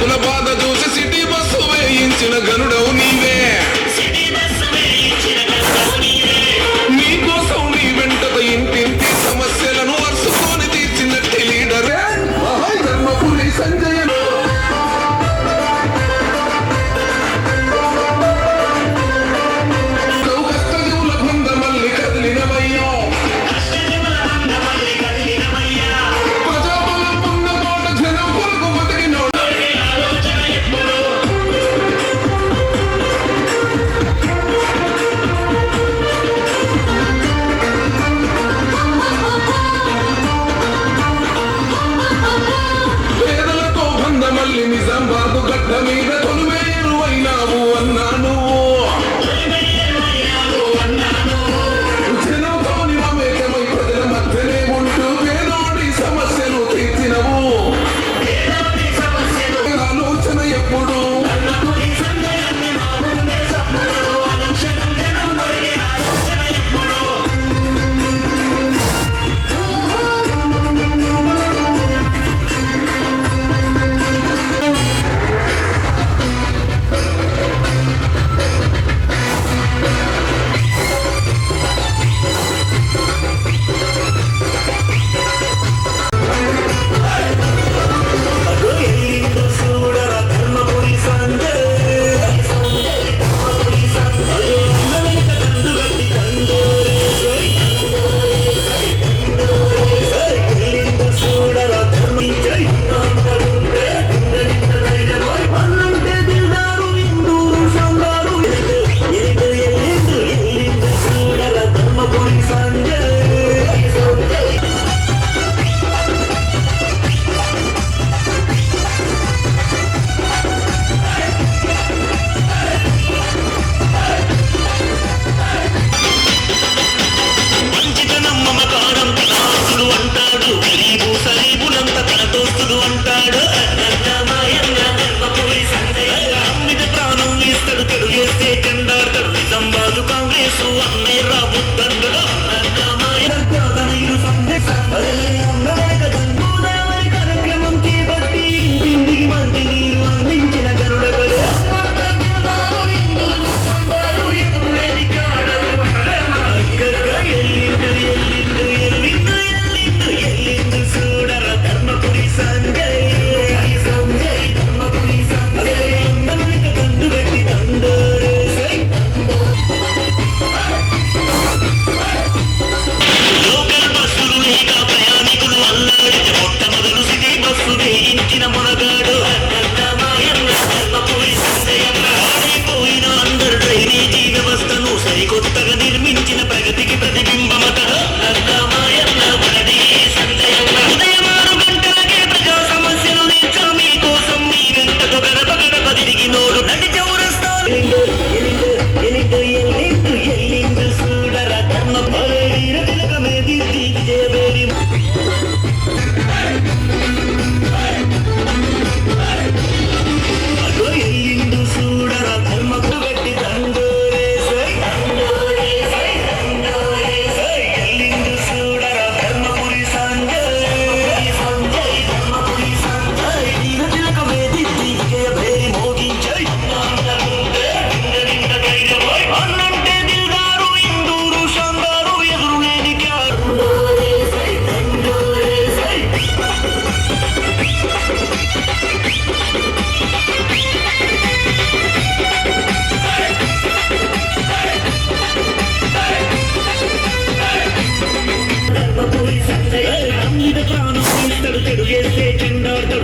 సైనికుల బాధ చూసి సిటీ బస్సు వేయించిన గనుడవు నీవే. నీకోసం నీ వెంటత ఇంటింటి సమస్యలను అరుసుకొని తీర్చినట్టి లీడరే ధర్మపురి సంజయ. నిజామాబాదు గడ్డ మీద తొలివేరు అయినావు అన్నా నువ్వు. జనంతో మమేకమై ప్రజల మధ్యనే ఉంటూ పేదోడి సమస్యలు తీర్చినవు. ఆలోచన ఎప్పుడు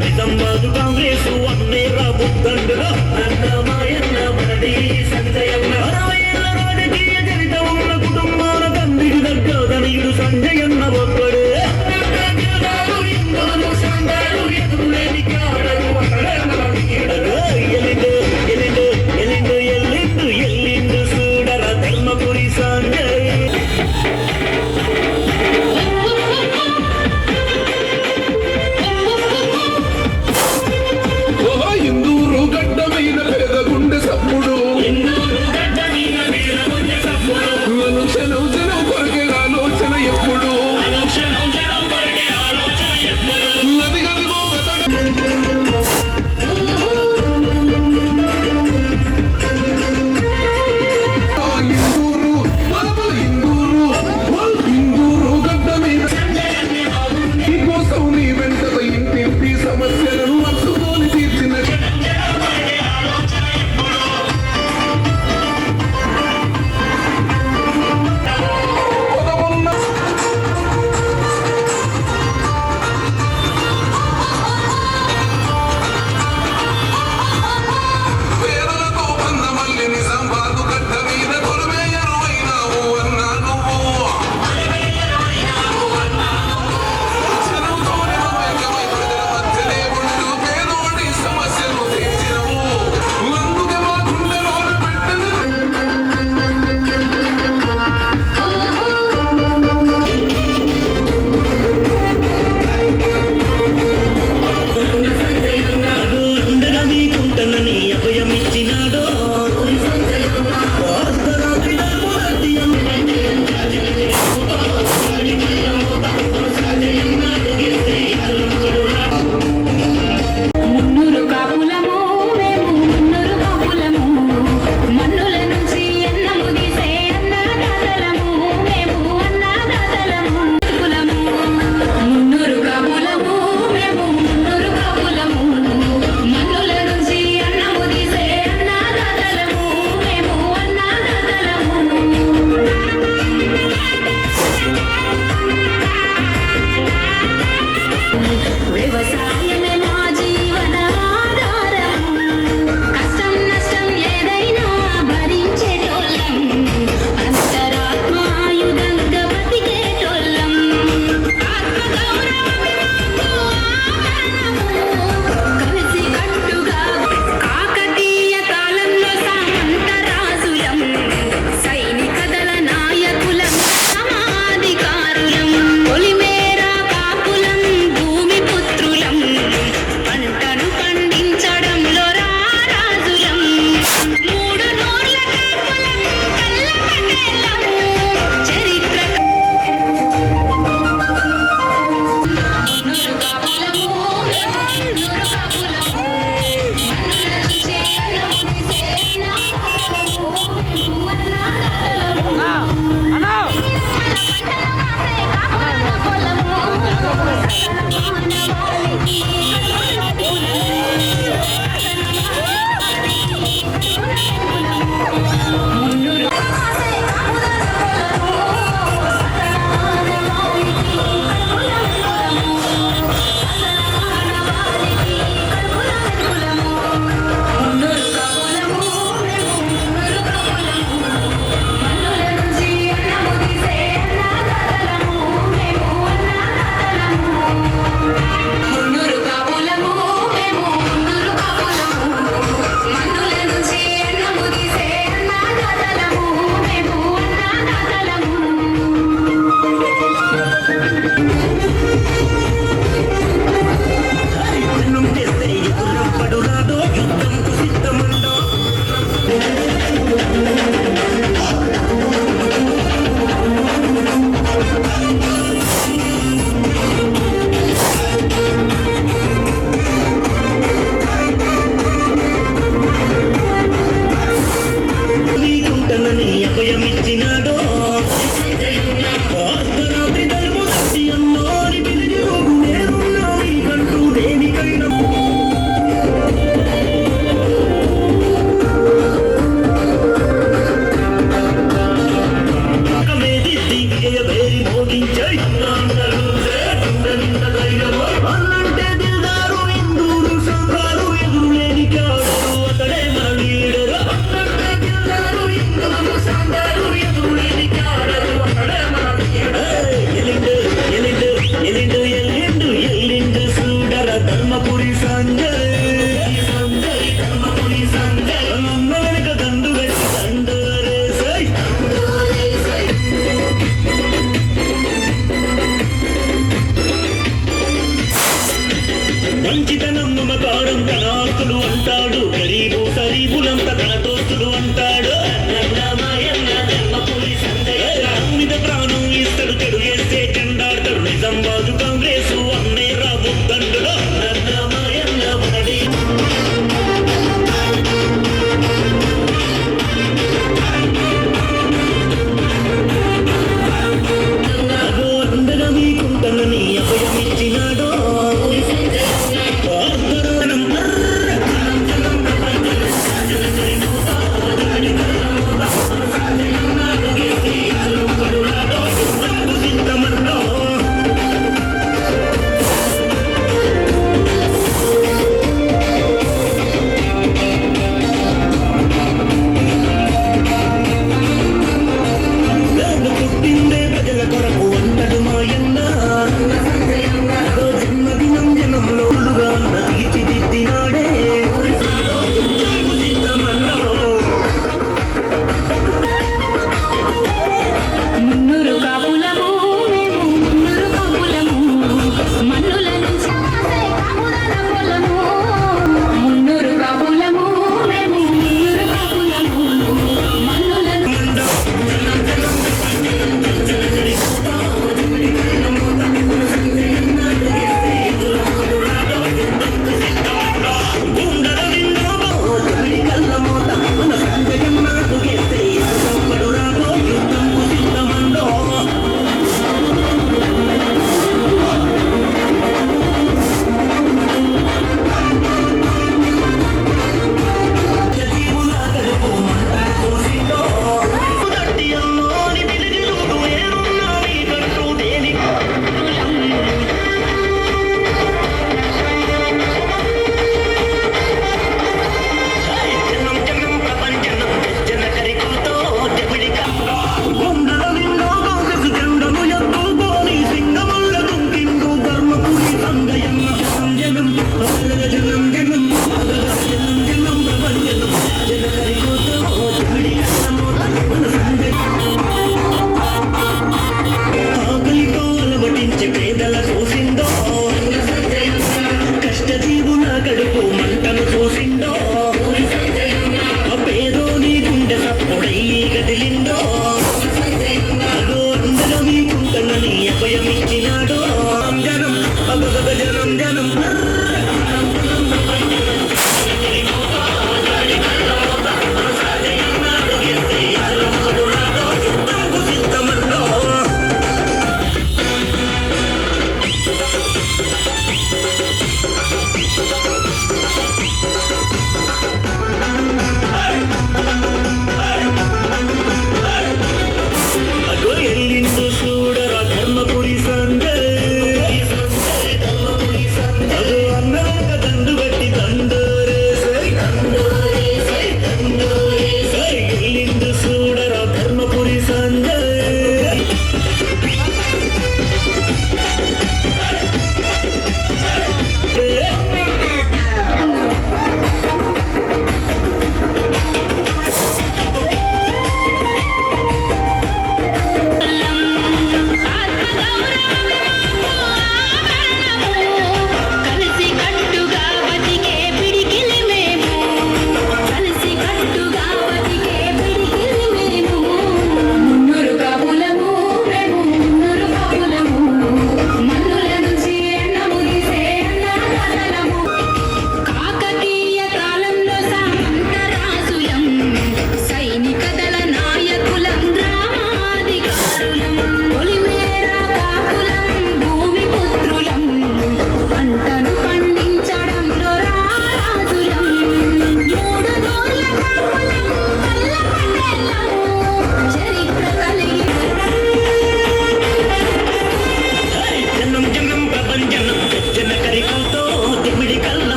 నిజామాబాదు కాంగ్రెస్ అన్నే రాబుద్దండలో మాయన్న మనది సంజయన్న 60 ఏళ్ల రాజకీయ చరిత ఉన్న కుటుంబాల తండ్రికి దగ్గరదనయుడు సంజయన్న ఒక్కడే. ఎల్లిండు చూడర ధర్మపురి సంజయ్. అంటాడు గరీబు సరీబులంతా తన దోస్తులు అంటాడు మీద ప్రాణం ఇస్తాడు చెడు వేస్తే చెండాడతాడు నిజామాబాద్ కాంగ్రెస్ అన్నే రాబుద్దండులో అగో అందగా మీకుంటానని అభయమిచ్చినాడో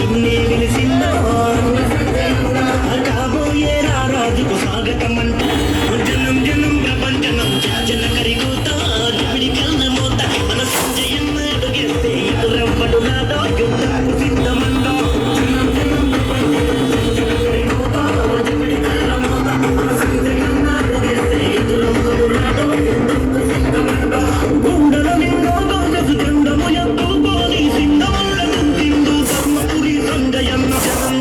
నిన్నే వెలిసిందా కాబోయే రాజుకు స్వాగతం అంట జనం జనం ప్రపంచనం జన కరిగూత జమిడి కన్న మోత మన సంజయన్న అడుగేస్తే ఎదురవ్వడు నాదో యుద్ధకు సిద్ధమంటో గుండెల నిండా గౌరవ జెండము ఎంతో పోలి సిద్ధముల తిందు ధర్మపురి సంజయన్న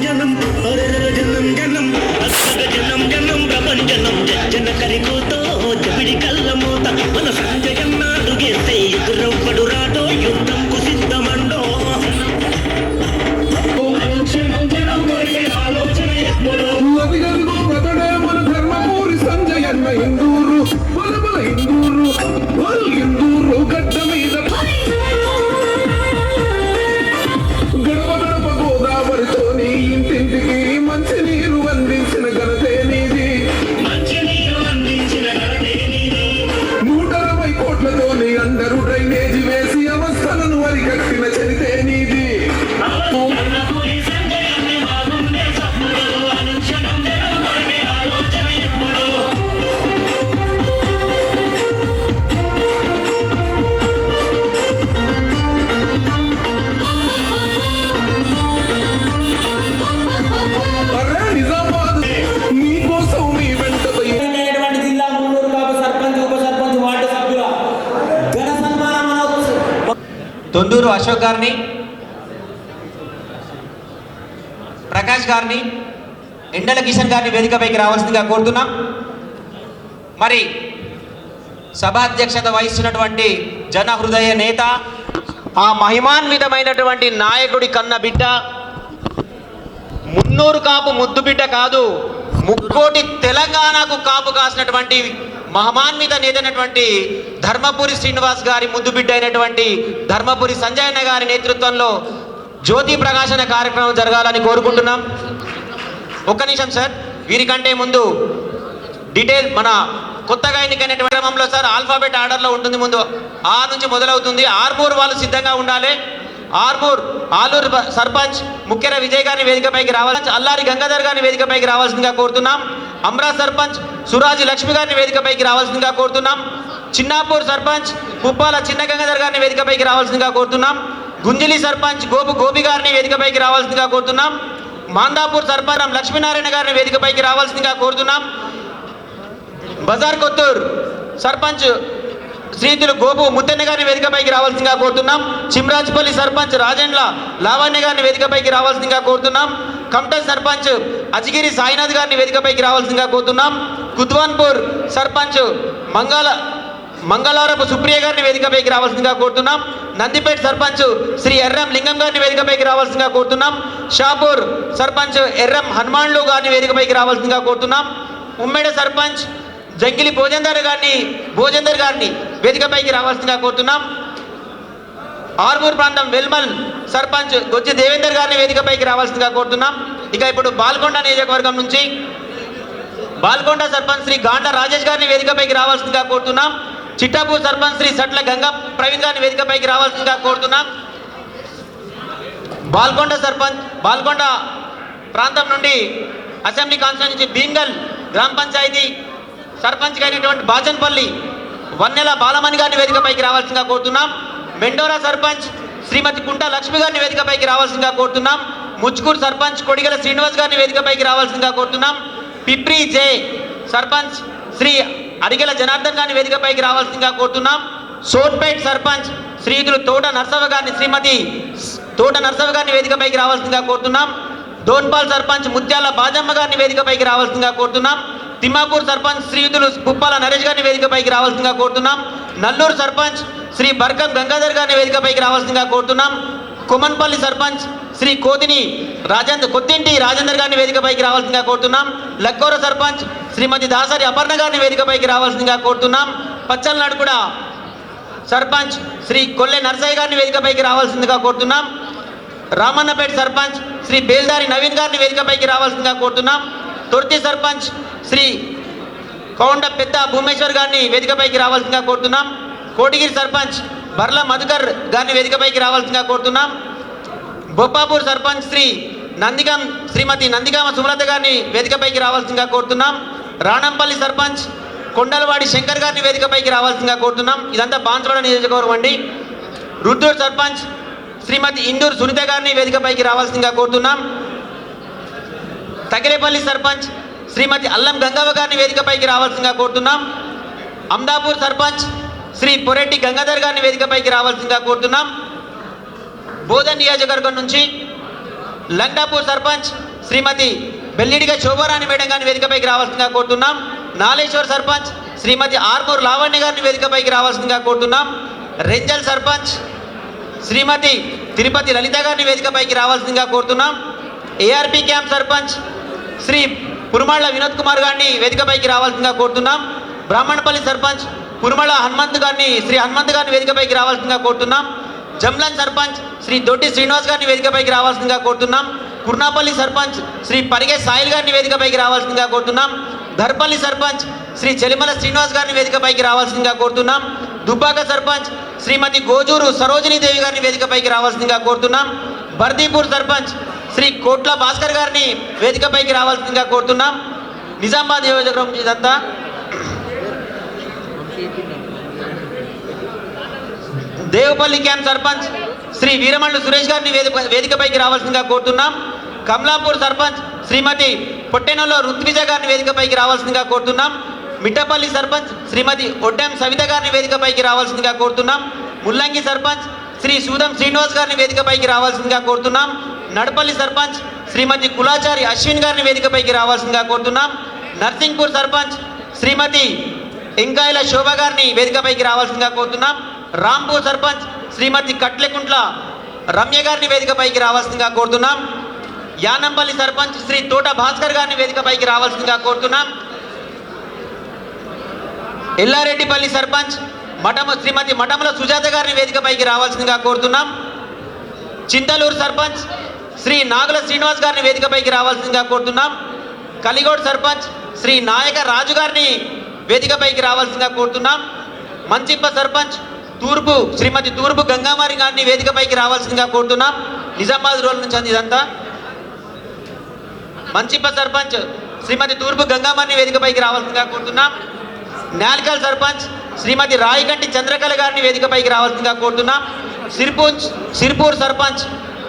జనం జనం జనం జనం అసగ జనం జనం ప్రపంచనం జన కరిగూతో జమిడి కల్ల మోత మన సంజయన్న అడుగేస్తే ఎదురవ్వడు రాటో యుద్ధంకు సిద్ధమండో ఆలోచన ఎప్పుడో అదిగదిగో అతడే మన ధర్మపూరి సంజయన్న ఇందూరు బలబల ఇందూరు ఇందూరు గడ్డ మీద గడప గడప గోదావరితోని ఇంటింటికి మంచి నీరు అందించిన ఘనతే నీది మంచినీరు అందించిన ఘనతే నీది 160 కోట్లతోని అందరూ డ్రైనేజీ వేసి అవస్థలను అరికట్టిన చరితే నీది అన్నపూరి సంజయన్న బాగుండే సప్పుడు అనుక్షణం జరగబడే ఆలోచన ఎప్పుడో అరే నిజామాబాద్ నీకోసం నీ వెంట అయినటువంటి జిల్లా మున్నూరు కాపు సర్పంచ్ ఉప సర్పంచ్ వార్డు సభ్యుల ఘన సన్మాన మహోత్సవం తొందూరు అశోక్ గారిని, ప్రకాష్ గారిని, ఎండల కిషన్ గారిని వేదికపైకి రావాల్సిందిగా కోరుతున్నాం. మరి సభాధ్యక్షత వహిస్తున్నటువంటి జన హృదయ నేత, ఆ మహిమాన్వితమైనటువంటి నాయకుడి కన్న బిడ్డ, మున్నూరు కాపు ముద్దు బిడ్డ కాదు, ముక్కోటి తెలంగాణకు కాపు కాసినటువంటి మహమాన్విత నేతైనటువంటి ధర్మపురి శ్రీనివాస్ గారి ముద్దు బిడ్డ అయినటువంటి ధర్మపురి సంజయన్న గారి నేతృత్వంలో జ్యోతి ప్రకాశన కార్యక్రమం జరగాలని కోరుకుంటున్నాం. ఒక్క నిమిషం సార్, వీరికంటే ముందు డీటెయిల్ మన కొత్తగా ఎన్నికైనటువంటి క్రమంలో సార్ ఆల్ఫాబెట్ ఆర్డర్లో ఉంటుంది. ముందు ఆ నుంచి మొదలవుతుంది. ఆర్మూర్ వాళ్ళు సిద్ధంగా ఉండాలి. ఆలూరు సర్పంచ్ ముఖ్యర విజయ్ గారిని వేదికపైకి రావాలి. అల్లారి గంగాధర్ గారిని వేదికపైకి రావాల్సిందిగా కోరుతున్నాం. అమ్రా సర్పంచ్ సురాజు లక్ష్మి గారిని వేదికపైకి రావాల్సిందిగా కోరుతున్నాం. చిన్నాపూర్ సర్పంచ్ పుప్పాల చిన్న గంగాధర్ గారిని వేదికపైకి రావాల్సిందిగా కోరుతున్నాం. గుంజిలి సర్పంచ్ గోపి గారిని వేదికపైకి రావాల్సిందిగా కోరుతున్నాం. మాందాపూర్ సర్పంచ్ లక్ష్మీనారాయణ గారిని వేదికపైకి రావాల్సిందిగా కోరుతున్నాం. బజార్ కొత్తూరు సర్పంచ్ శ్రీతులు గోపు ముత్తెన్న గారిని వేదికపైకి రావాల్సిందిగా కోరుతున్నాం. చిమ్రాజ్పల్లి సర్పంచ్ రాజేండ్ల లావణ్య గారిని వేదికపైకి రావాల్సిందిగా కోరుతున్నాం. కమ్టల్ సర్పంచ్ అజిగిరి సాయినాథ్ గారిని వేదికపైకి రావాల్సిందిగా కోరుతున్నాం. కుద్వాన్పూర్ సర్పంచ్ మంగళవారపు సుప్రియ గారిని వేదికపైకి రావాల్సిందిగా కోరుతున్నాం. నందిపేట సర్పంచ్ శ్రీ ఎర్రం లింగం గారిని వేదికపైకి రావాల్సిందిగా కోరుతున్నాం. షాపూర్ సర్పంచ్ ఎర్రం హనుమాన్లు గారిని వేదికపైకి రావాల్సిందిగా కోరుతున్నాం. ఉమ్మేడ సర్పంచ్ జంగిలి భోజేందర్ గారిని వేదికపైకి రావాల్సిందిగా కోరుతున్నాం. ఆర్మూర్ ప్రాంతం వెల్మల్ సర్పంచ్ గొజ్జి దేవేందర్ గారిని వేదికపైకి రావాల్సిందిగా కోరుతున్నాం. ఇక ఇప్పుడు బాల్కొండ నియోజకవర్గం నుంచి బాల్కొండ సర్పంచ్ శ్రీ గాండ్ల రాజేష్ గారిని వేదికపైకి రావాల్సిందిగా కోరుతున్నాం. చిట్టాపూర్ సర్పంచ్ శ్రీ సట్ల గంగా ప్రవీణ్ గారిని వేదికపైకి రావాల్సిందిగా కోరుతున్నాం. బాల్కొండ ప్రాంతం నుండి అసెంబ్లీ కాన్స్టిట్యూన్సీ నుంచి భీంగల్ గ్రామ పంచాయతీ సర్పంచ్గా అయినటువంటి బాచన్పల్లి వన్నెల బాలమణి గారిని వేదికపైకి రావాల్సిందిగా కోరుతున్నాం. మెండోరా సర్పంచ్ శ్రీమతి కుంట లక్ష్మి గారిని వేదికపైకి రావాల్సిందిగా కోరుతున్నాం. ముచ్కూరు సర్పంచ్ కొడిగల శ్రీనివాస్ గారిని వేదికపైకి రావాల్సిందిగా కోరుతున్నాం. పిప్రి జే సర్పంచ్ శ్రీ అడిగల జనార్దన్ గారిని వేదికపైకి రావాల్సిందిగా కోరుతున్నాం. సోట్పేట్ సర్పంచ్ శ్రీయుతులు శ్రీమతి తోట నర్సవ గారిని వేదికపైకి రావాల్సిందిగా కోరుతున్నాం. డోన్పాల్ సర్పంచ్ ముత్యాల బాజమ్మ గారిని వేదికపైకి రావాల్సిందిగా కోరుతున్నాం. తిమ్మాపూర్ సర్పంచ్ శ్రీయుతులు పుప్పాల నరేష్ గారిని వేదికపైకి రావాల్సిందిగా కోరుతున్నాం. నల్లూరు సర్పంచ్ శ్రీ బర్కం గంగాధర్ గారిని వేదికపైకి రావాల్సిందిగా కోరుతున్నాం. కొమన్పల్లి సర్పంచ్ శ్రీ కొత్తింటి రాజేందర్ గారిని వేదికపైకి రావాల్సిందిగా కోరుతున్నాం. లక్కోర సర్పంచ్ శ్రీమతి దాసరి అపర్ణ గారిని వేదికపైకి రావాల్సిందిగా కోరుతున్నాం. పచ్చల్నాడుగూడ సర్పంచ్ శ్రీ కొల్లె నర్సయ్య గారిని వేదికపైకి రావాల్సిందిగా కోరుతున్నాం. రామన్నపేట సర్పంచ్ శ్రీ బేల్దారి నవీన్ గారిని వేదికపైకి రావాల్సిందిగా కోరుతున్నాం. తొర్తి సర్పంచ్ శ్రీ కౌండ పెద్ద భూమేశ్వర్ గారిని వేదికపైకి రావాల్సిందిగా కోరుతున్నాం. కోటిగిరి సర్పంచ్ బర్ల మధుకర్ గారిని వేదికపైకి రావాల్సిందిగా కోరుతున్నాం. బొప్పాపూర్ సర్పంచ్ శ్రీమతి నందిగామ సుమలత గారిని వేదికపైకి రావాల్సిందిగా కోరుతున్నాం. రాణంపల్లి సర్పంచ్ కొండలవాడి శంకర్ గారిని వేదికపైకి రావాల్సిందిగా కోరుతున్నాం. ఇదంతా బాన్సువాడ నియోజకవర్గం అండి. రుద్దూరు సర్పంచ్ శ్రీమతి ఇందూరు సునీత గారిని వేదికపైకి రావాల్సిందిగా కోరుతున్నాం. తగిరేపల్లి సర్పంచ్ శ్రీమతి అల్లం గంగవ్వ గారిని వేదికపైకి రావాల్సిందిగా కోరుతున్నాం. అమ్దాపూర్ సర్పంచ్ శ్రీ పొరెడ్డి గంగాధర్ గారిని వేదికపైకి రావాల్సిందిగా కోరుతున్నాం. బోధన్ నియోజకవర్గం నుంచి లంకాపూర్ సర్పంచ్ శ్రీమతి బెల్లిడిగా శోభారాణి మేడం గారిని వేదికపైకి రావాల్సిందిగా కోరుతున్నాం. నాలేశ్వర్ సర్పంచ్ శ్రీమతి ఆర్మూర్ లావణ్య గారిని వేదికపైకి రావాల్సిందిగా కోరుతున్నాం. రెంజల్ సర్పంచ్ శ్రీమతి తిరుపతి లలిత గారిని వేదికపైకి రావాల్సిందిగా కోరుతున్నాం. ఏఆర్పి క్యాంప్ సర్పంచ్ శ్రీ పురుమళ్ళ వినోద్ కుమార్ గారిని వేదికపైకి రావాల్సిందిగా కోరుతున్నాం. బ్రాహ్మణపల్లి సర్పంచ్ పురుమళ్ళ హనుమంత్ గారిని వేదికపైకి రావాల్సిందిగా కోరుతున్నాం. జమ్లన్ సర్పంచ్ శ్రీ దొడ్డి శ్రీనివాస్ గారిని వేదికపైకి రావాల్సిందిగా కోరుతున్నాం. కుర్నాపల్లి సర్పంచ్ శ్రీ పరిగే సాయిల్ గారిని వేదికపైకి రావాల్సిందిగా కోరుతున్నాం. ధర్పల్లి సర్పంచ్ శ్రీ చెలిమల శ్రీనివాస్ గారిని వేదికపైకి రావాల్సిందిగా కోరుతున్నాం. దుబ్బాక సర్పంచ్ శ్రీమతి గోజూరు సరోజినీదేవి గారిని వేదికపైకి రావాల్సిందిగా కోరుతున్నాం. బర్దీపూర్ సర్పంచ్ శ్రీ కోట్ల భాస్కర్ గారిని వేదికపైకి రావాల్సిందిగా కోరుతున్నాం. నిజామాబాద్ నియోజకవర్గం ఇదంతా. దేవపల్లి క్యాంప్ సర్పంచ్ శ్రీ వీరమల్లు సురేష్ గారిని వేదికపైకి రావాల్సిందిగా కోరుతున్నాం. కమలాపూర్ సర్పంచ్ శ్రీమతి పొట్టెనలో రుత్విజ గారిని వేదికపైకి రావాల్సిందిగా కోరుతున్నాం. మిట్టపల్లి సర్పంచ్ శ్రీమతి ఒడ్డెం సవిత గారిని వేదికపైకి రావాల్సిందిగా కోరుతున్నాం. ముల్లంగి సర్పంచ్ శ్రీ సూదం శ్రీనివాస్ గారిని వేదికపైకి రావాల్సిందిగా కోరుతున్నాం. నడపల్లి సర్పంచ్ శ్రీమతి కులాచారి అశ్విన్ గారిని వేదికపైకి రావాల్సిందిగా కోరుతున్నాం. నర్సింగ్పూర్ సర్పంచ్ శ్రీమతి ఎంకాయల శోభ గారిని వేదికపైకి రావాల్సిందిగా కోరుతున్నాం. రాంపూర్ సర్పంచ్ శ్రీమతి కట్లెకుంట్ల రమ్య గారిని వేదికపైకి రావాల్సిందిగా కోరుతున్నాం. యానంపల్లి సర్పంచ్ శ్రీ తోట భాస్కర్ గారిని వేదికపైకి రావాల్సిందిగా కోరుతున్నాం. ఎల్లారెడ్డిపల్లి సర్పంచ్ శ్రీమతి మఠముల సుజాత గారిని వేదికపైకి రావాల్సిందిగా కోరుతున్నాం. చింతలూరు సర్పంచ్ శ్రీ నాగుల శ్రీనివాస్ గారిని వేదికపైకి రావాల్సిందిగా కోరుతున్నాం. కలిగోడ్ సర్పంచ్ శ్రీ నాయక రాజు గారిని వేదికపైకి రావాల్సిందిగా కోరుతున్నాం. మంచిప్ప సర్పంచ్ శ్రీమతి తూర్పు గంగామారి గారిని వేదికపైకి రావాల్సిందిగా కోరుతున్నాం. నిజామాబాద్ రోడ్ నుంచి అంది ఇదంతా. మంచిప్ప సర్పంచ్ శ్రీమతి తూర్పు గంగామారిని వేదికపైకి రావాల్సిందిగా కోరుతున్నాం. నాల్కల్ సర్పంచ్ శ్రీమతి రాయికంటి చంద్రకళ గారిని వేదికపైకి రావాల్సిందిగా కోరుతున్నాం. సిర్పూర్ సర్పంచ్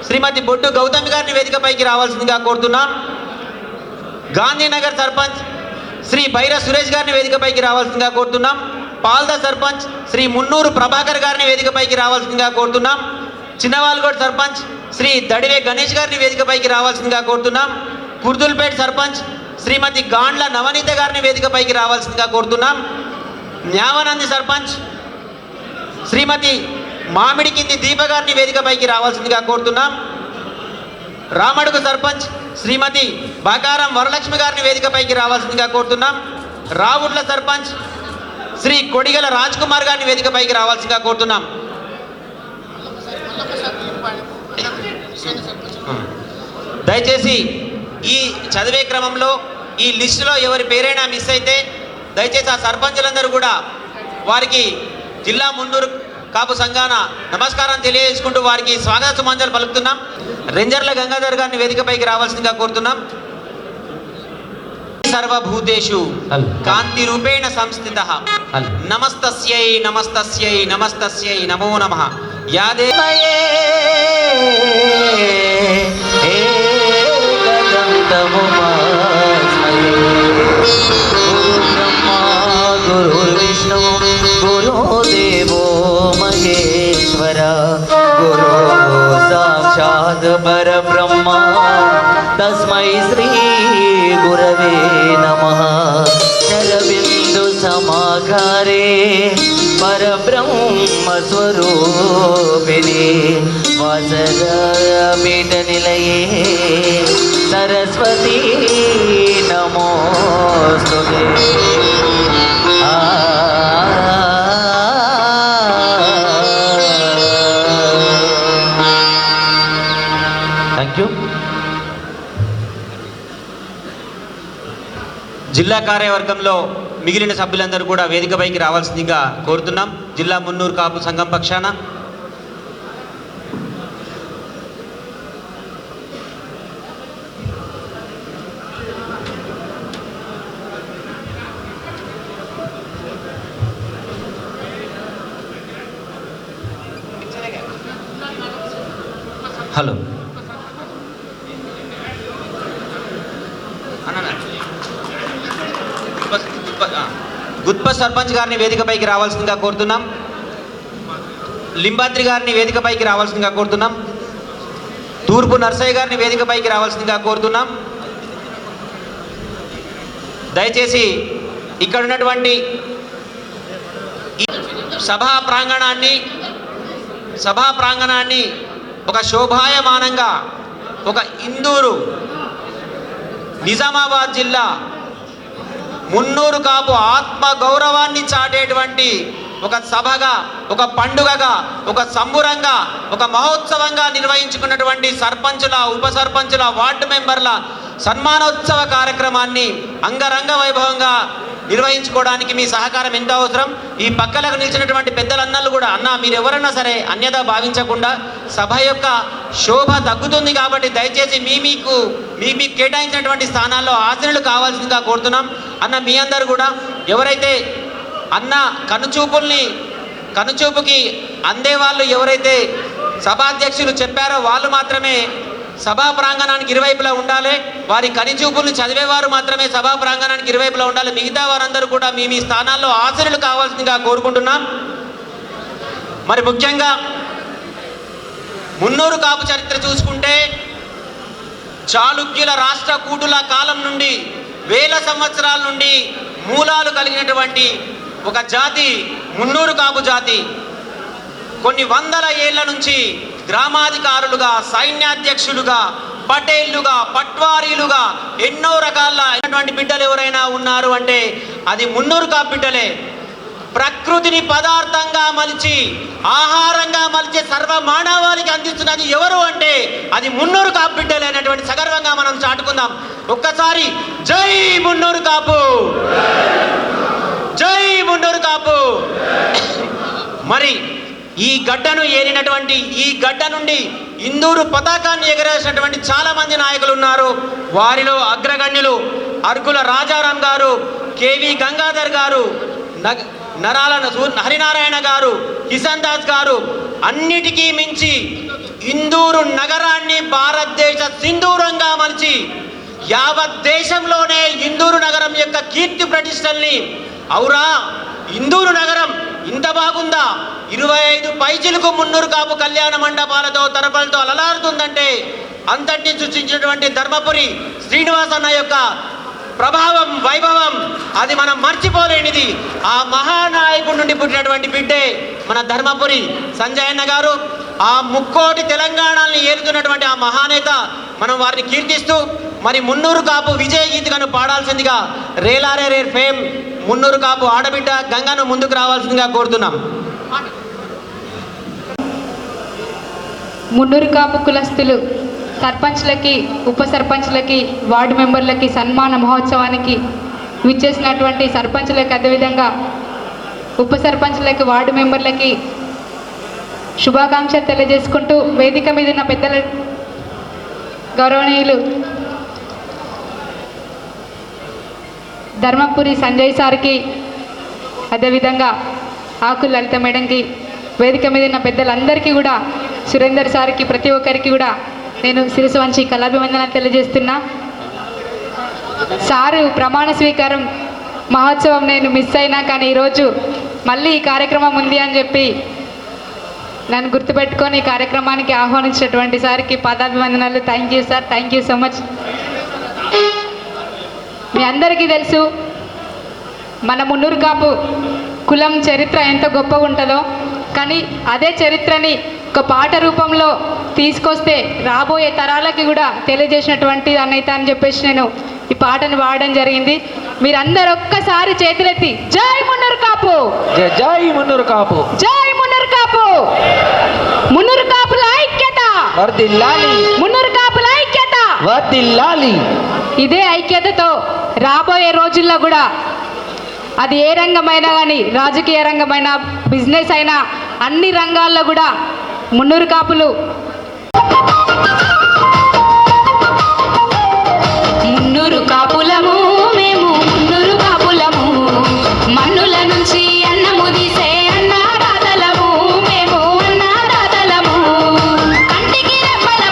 శ్రీమతి బొడ్డు గౌతమి గారిని వేదికపైకి రావాల్సిందిగా కోరుతున్నాం. గాంధీనగర్ సర్పంచ్ శ్రీ బైర సురేష్ గారిని వేదికపైకి రావాల్సిందిగా కోరుతున్నాం. పాల్దా సర్పంచ్ శ్రీ మున్నూరు ప్రభాకర్ గారిని వేదికపైకి రావాల్సిందిగా కోరుతున్నాం. చిన్నవాల్గోడ్ సర్పంచ్ శ్రీ దడివే గణేష్ గారిని వేదికపైకి రావాల్సిందిగా కోరుతున్నాం. కుర్దుల్పేట్ సర్పంచ్ శ్రీమతి గాండ్ల నవనీత గారిని వేదికపైకి రావాల్సిందిగా కోరుతున్నాం. న్యావనంది సర్పంచ్ శ్రీమతి మామిడి కింది దీప గారిని వేదికపైకి రావాల్సిందిగా కోరుతున్నాం. రామడుగు సర్పంచ్ శ్రీమతి బాకారం వరలక్ష్మి గారిని వేదికపైకి రావాల్సిందిగా కోరుతున్నాం. రావుట్ల సర్పంచ్ శ్రీ కొడిగల రాజ్ కుమార్ గారిని వేదికపైకి రావాల్సిందిగా కోరుతున్నాం. దయచేసి ఈ చదివే క్రమంలో ఈ లిస్టులో ఎవరి పేరైనా మిస్ అయితే దయచేసి ఆ సర్పంచులందరూ కూడా వారికి జిల్లా మున్నూరు కాపు సంఘాన నమస్కారం తెలియజేసుకుంటూ వారికి స్వాగత సుమాంజలు పలుకుతున్నాం. రెంజర్ల గంగాధర్ గారిని వేదికపైకి రావాల్సిందిగా కోరుతున్నాం. సర్వభూతేషు కాంతి రూపేణ సంస్థితః నమస్తస్యై నమస్తస్యై నమస్తస్యై నమో నమః. యాదేవయే గురుర్విష్ణు గురుదేవో మహేశ్వర గురు సాక్షాత్ పరబ్రహ్మ తస్మై శ్రీ గురవే నమః. శరబిందు సమాకారే పరబ్రహ్మ స్వరూపిణి వాసరపీఠ నిలయే సరస్వతీ నమోస్తుతే. Thank you. జిల్లా కార్యవర్గంలో మిగిలిన సభ్యులందరూ కూడా వేదికపైకి రావాల్సిందిగా కోరుతున్నాం. జిల్లా మున్నూరు కాపు సంఘం పక్షాన హలో గుత్ప సర్పంచ్ గారిని వేదికపైకి రావాల్సిందిగా కోరుతున్నాం. లింబాద్రి గారిని వేదికపైకి రావాల్సిందిగా కోరుతున్నాం. తూర్పు నర్సయ్య గారిని వేదికపైకి రావాల్సిందిగా కోరుతున్నాం. దయచేసి ఇక్కడ ఉన్నటువంటి సభా ప్రాంగణాన్ని ఒక శోభాయమానంగా ఒక ఇందూరు నిజామాబాద్ జిల్లా మున్నూరు కాపు ఆత్మ గౌరవాన్ని చాటేటువంటి ఒక సభగా, ఒక పండుగగా, ఒక సంబురంగా, ఒక మహోత్సవంగా నిర్వహించుకున్నటువంటి సర్పంచుల, ఉప సర్పంచుల, వార్డు మెంబర్ల సన్మానోత్సవ కార్యక్రమాన్ని అంగరంగ వైభవంగా నిర్వహించుకోవడానికి మీ సహకారం ఎంత అవసరం. ఈ పక్కలకు నిలిచినటువంటి పెద్దలందరూ కూడా అన్న మీరు ఎవరన్నా సరే అన్యదా భావించకుండా సభ యొక్క శోభ తగ్గుతుంది కాబట్టి దయచేసి మీకు కేటాయించినటువంటి స్థానాల్లో ఆసనులు కావాల్సిందిగా కోరుతున్నాం. అన్న మీ అందరూ కూడా ఎవరైతే అన్న కనుచూపుకి అందేవాళ్ళు ఎవరైతే సభాధ్యక్షులు చెప్పారో వాళ్ళు మాత్రమే సభా ప్రాంగణానికి ఇరువైపులా ఉండాలి. వారి కనిచూపులను చదివేవారు మాత్రమే సభా ప్రాంగణానికి ఇరువైపులా ఉండాలి. మిగతా వారందరూ కూడా మీ స్థానాల్లో ఆసనులు కావాల్సిందిగా కోరుకుంటున్నాం. మరి ముఖ్యంగా మున్నూరు కాపు చరిత్ర చూసుకుంటే చాళుక్యుల రాష్ట్ర కూటుల కాలం నుండి వేల సంవత్సరాల నుండి మూలాలు కలిగినటువంటి ఒక జాతి మున్నూరు కాపు జాతి. కొన్ని వందల ఏళ్ల నుంచి గ్రామాధికారులుగా, సైన్యాధ్యక్షులుగా, పటేళ్లుగా, పట్వారీలుగా ఎన్నో రకాలైనటువంటి బిడ్డలు ఎవరైనా ఉన్నారు అంటే అది మున్నూరు కాపు బిడ్డలే. ప్రకృతిని పదార్థంగా మలిచి ఆహారంగా మలిచే సర్వ మానవాళికి అందిస్తున్నది ఎవరు అంటే అది మున్నూరు కాపు బిడ్డలే అనేటువంటి సగర్వంగా మనం చాటుకుందాం. ఒక్కసారి జై మున్నూరు కాపు, జై మున్నూరు కాపు. మరి ఈ గడ్డను ఏలినటువంటి, ఈ గడ్డ నుండి ఇందూరు పతాకాన్ని ఎగరేసినటువంటి చాలా మంది నాయకులు ఉన్నారు. వారిలో అగ్రగణ్యులు అర్కుల రాజారాం గారు, కేవి గంగాధర్ గారు, నరాల హరినారాయణ గారు, కిషన్ దాస్ గారు. అన్నిటికీ మించి ఇందూరు నగరాన్ని భారతదేశ సింధూరంగా మలిచి యావత్ దేశంలోనే ఇందూరు నగరం యొక్క కీర్తి ప్రతిష్టల్ని, ఔరా ఇందూరు నగరం ఇంత బాగుందా, 25 పైచిలకు మున్నూరు కాపు కళ్యాణ మండపాలతో తరపలతో అలలారుతుందంటే అంతటిని సృష్టించినటువంటి ధర్మపురి శ్రీనివాసన్న యొక్క ప్రభావం, వైభవం అది మనం మర్చిపోలేనిది. ఆ మహానాయకుడి నుండి పుట్టినటువంటి బిడ్డే మన ధర్మపురి సంజయన్న గారు. ఆ ముక్కోటి తెలంగాణని ఏలుతున్నటువంటి ఆ మహానేత. మనం వారిని కీర్తిస్తూ మరి మున్నూరు కాపు విజయ గీతికను పాడాల్సిందిగా రేలారే రేర్ ఫేమ్ మున్నూరు కాపు ఆడబిడ్డ గంగను ముందుకు రావాల్సిందిగా కోరుతున్నాం. మున్నూరు కాపు కులస్తులు సర్పంచ్లకి, ఉప సర్పంచ్లకి, వార్డు మెంబర్లకి సన్మాన మహోత్సవానికి విచ్చేసినటువంటి సర్పంచ్లకి, అదేవిధంగా ఉప సర్పంచ్లకి, వార్డు మెంబర్లకి శుభాకాంక్షలు తెలియజేసుకుంటూ వేదిక మీద ఉన్న పెద్దల గౌరవనీయులు ధర్మపురి సంజయ్ సార్కి, అదేవిధంగా ఆకుల లలిత మేడంకి, వేదిక మీద ఉన్న పెద్దలందరికీ కూడా, సురేందర్ సార్కి, ప్రతి ఒక్కరికి కూడా నేను శిరసు వంచి కళాభివందనాలు తెలియజేస్తున్నా. సారు ప్రమాణ స్వీకారం మహోత్సవం నేను మిస్ అయినా కానీ ఈరోజు మళ్ళీ ఈ కార్యక్రమం ఉంది అని చెప్పి నన్ను గుర్తుపెట్టుకొని ఈ కార్యక్రమానికి ఆహ్వానించినటువంటి సార్కి పాదాభివందనాలు. Thank you sir, thank you so much. మీ అందరికీ తెలుసు మన మున్నూరు కాపు కులం చరిత్ర ఎంత గొప్పగా ఉంటుందో, కానీ అదే చరిత్రని ఒక పాట రూపంలో తీసుకొస్తే రాబోయే తరాలకి కూడా తెలియజేసినటువంటి అన్నైతే అని చెప్పేసి నేను ఈ పాటను పాడడం జరిగింది. మీరందరూ ఒక్కసారి చేతులెత్తి జై మున్నూరు కాపు, జై మున్నూరు కాపు, జై మున్నూరు కాపు, మున్నూరు కాపుల ఐక్యత వర్ధిల్లాలి, మున్నూరు కాపుల ఐక్యత వర్ధిల్లాలి. ఇదే ఐక్యతతో రాబోయే రోజుల్లో కూడా అది ఏ రంగమైనా కానీ, రాజకీయ రంగమైన, బిజినెస్ అయినా, అన్ని రంగాల్లో కూడా మున్నూరు కాపులు మున్నూరు కాపులము, మేము మున్నూరు కాపులము, మన్నుల నుంచి అన్నము తీసే అన్నారాధలము, మేము అన్నారాధలము, కంటికి రెప్పల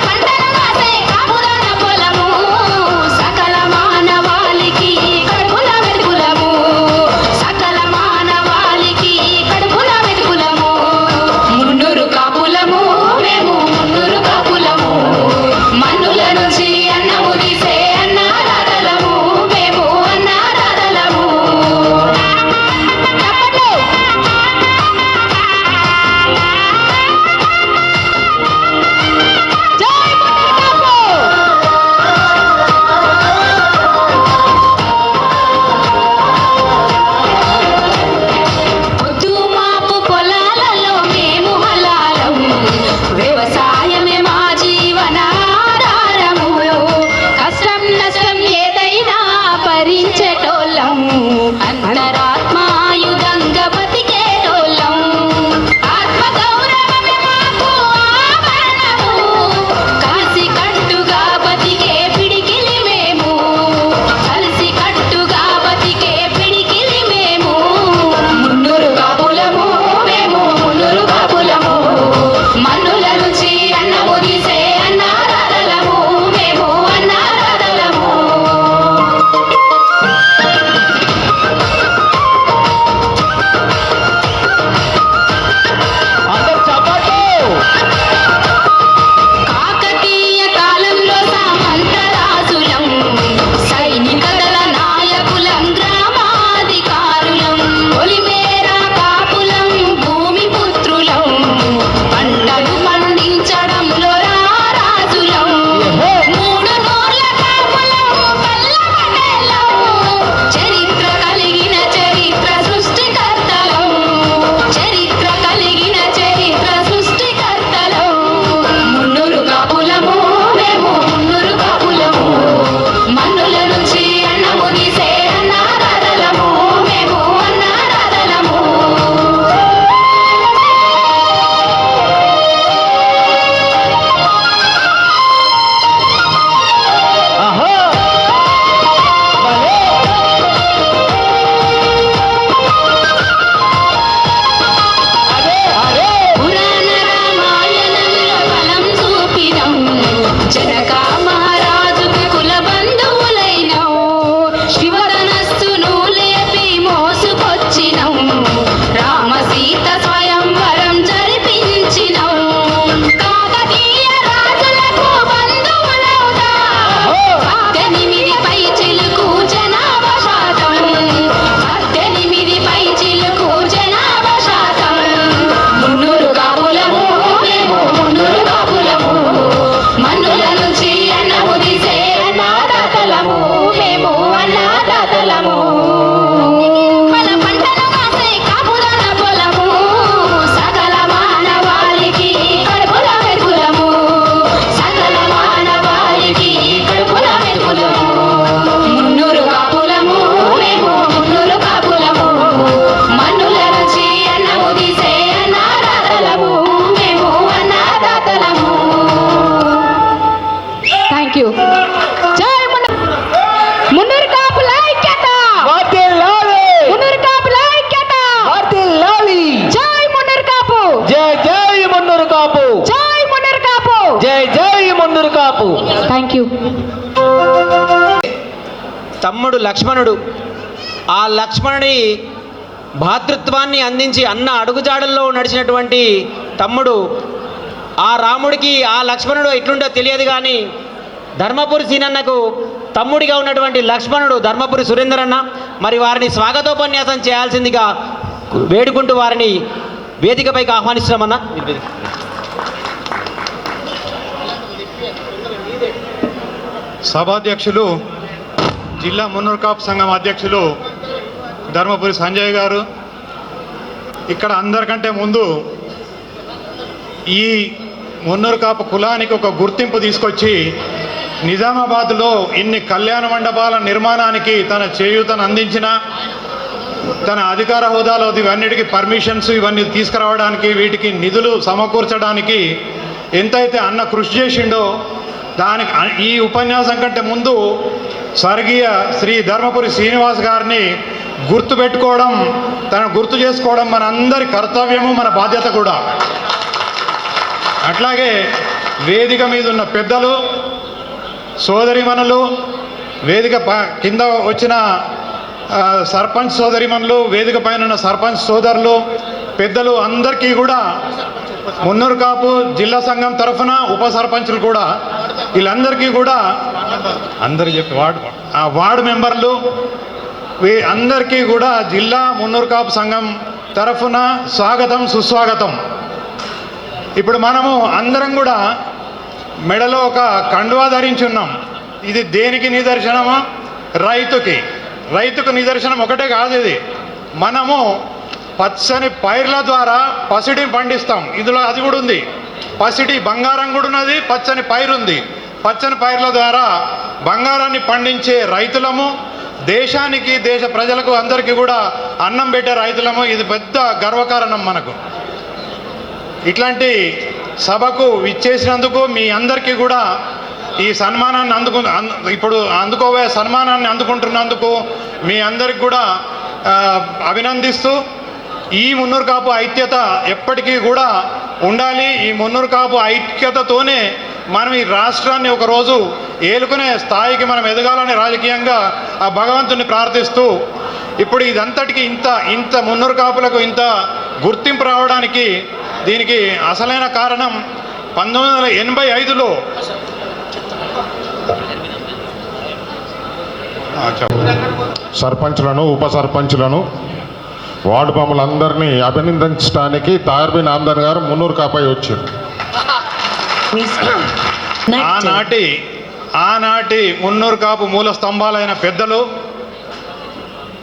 తమ్ముడు లక్ష్మణుడు. ఆ లక్ష్మణుడి భాతృత్వాన్ని అందించి అన్న అడుగుజాడల్లో నడిచినటువంటి తమ్ముడు. ఆ రాముడికి ఆ లక్ష్మణుడు ఎట్లుంటో తెలియదు కానీ ధర్మపురి సీనన్నకు తమ్ముడిగా ఉన్నటువంటి లక్ష్మణుడు ధర్మపురి సురేందర్ అన్న. మరి వారిని స్వాగతోపన్యాసం చేయాల్సిందిగా వేడుకుంటూ వారిని వేదికపైకి ఆహ్వానిస్తున్నామన్నా. సభాధ్యక్షులు, జిల్లా మున్నూరు కాపు సంఘం అధ్యక్షులు ధర్మపురి సంజయ్ గారు, ఇక్కడ అందరికంటే ముందు ఈ మున్నూరు కాపు కులానికి ఒక గుర్తింపు తీసుకొచ్చి నిజామాబాద్లో ఇన్ని కళ్యాణ మండపాల నిర్మాణానికి తన చేయూతను అందించిన, తన అధికార హోదాలో ఇవన్నిటికీ పర్మిషన్స్ ఇవన్నీ తీసుకురావడానికి, వీటికి నిధులు సమకూర్చడానికి ఎంతైతే అన్న కృషి చేసిండో దానికి ఈ ఉపన్యాసం కంటే ముందు స్వర్గీయ శ్రీ ధర్మపురి శ్రీనివాస్ గారిని గుర్తుపెట్టుకోవడం, తన గుర్తు చేసుకోవడం మన అందరి కర్తవ్యము, మన బాధ్యత కూడా. అట్లాగే వేదిక మీద ఉన్న పెద్దలు, సోదరిమణులు, వేదిక కింద వచ్చిన సర్పంచ్ సోదరిమణులు, వేదిక పైన ఉన్న సర్పంచ్ సోదరులు, పెద్దలు అందరికీ కూడా మున్నూరు కాపు జిల్లా సంఘం తరఫున ఉప సర్పంచులు కూడా వీళ్ళందరికీ కూడా అందరూ చెప్పి వార్డు మెంబర్లు అందరికీ కూడా జిల్లా మున్నూరు కాపు సంఘం తరఫున స్వాగతం, సుస్వాగతం. ఇప్పుడు మనము అందరం కూడా మెడలో ఒక కండువా ధరించి ఉన్నాం. ఇది దేనికి నిదర్శనమా? రైతుకు నిదర్శనం ఒకటే కాదు. ఇది మనము పచ్చని పైర్ల ద్వారా పసిడిని పండిస్తాం. ఇందులో అది కూడా ఉంది, పసిడి బంగారం కూడా ఉన్నది, పచ్చని పైరు ఉంది. పచ్చని పైర్ల ద్వారా బంగారాన్ని పండించే రైతులము, దేశానికి దేశ ప్రజలకు అందరికీ కూడా అన్నం పెట్టే రైతులము. ఇది పెద్ద గర్వకారణం మనకు. ఇట్లాంటి సభకు విచ్చేసినందుకు మీ అందరికీ కూడా ఈ సన్మానాన్ని ఇప్పుడు అందుకోబోయే సన్మానాన్ని అందుకుంటున్నందుకు మీ అందరికి కూడా అభినందిస్తూ, ఈ మున్నూరు కాపు ఐక్యత ఎప్పటికీ కూడా ఉండాలి. ఈ మున్నూరు కాపు ఐక్యతతోనే మనం ఈ రాష్ట్రాన్ని ఒకరోజు ఏలుకునే స్థాయికి మనం ఎదగాలని రాజకీయంగా ఆ భగవంతుని ప్రార్థిస్తూ, ఇప్పుడు ఇదంతటికి ఇంత మున్నూరు కాపులకు ఇంత గుర్తింపు రావడానికి దీనికి అసలైన కారణం 1985లో సర్పంచులను, ఉప సర్పంచులను, వార్డు మెంబర్లందరినీ అభినందించడానికి తార్బిన్ ఆమ్దాన్ గారు మున్నూరు కాపై వచ్చారు. ఆనాటి మున్నూరు కాపు మూల స్తంభాలైన పెద్దలు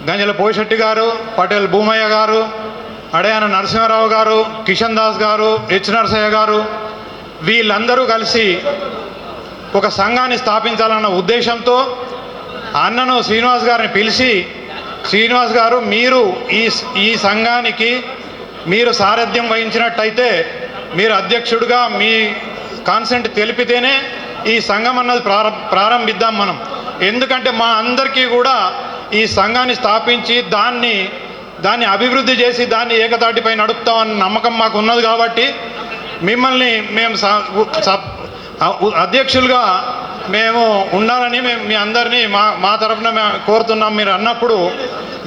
గంజల పోషెట్టి గారు, పటేల్ భూమయ్య గారు, అడయాన నరసింహారావు గారు, కిషన్ దాస్ గారు, హెచ్ నరసయ్య గారు, వీళ్ళందరూ కలిసి ఒక సంఘాన్ని స్థాపించాలన్న ఉద్దేశంతో అన్నను శ్రీనివాస్ గారిని పిలిచి, శ్రీనివాస్ గారు మీరు ఈ సంఘానికి మీరు సారథ్యం వహించినట్టయితే, మీరు అధ్యక్షుడిగా మీ కాన్సెంట్ తెలిపితేనే ఈ సంఘం అన్నది ప్రారంభిద్దాం మనం. ఎందుకంటే మా అందరికీ కూడా ఈ సంఘాన్ని స్థాపించి దాన్ని అభివృద్ధి చేసి దాన్ని ఏకతాటిపై నడుపుతామన్న నమ్మకం మాకు ఉన్నది. కాబట్టి మిమ్మల్ని మేము అధ్యక్షులుగా మేము ఉండాలని మేము మీ అందరినీ మా తరఫున మేము కోరుతున్నాం. మీరు అన్నప్పుడు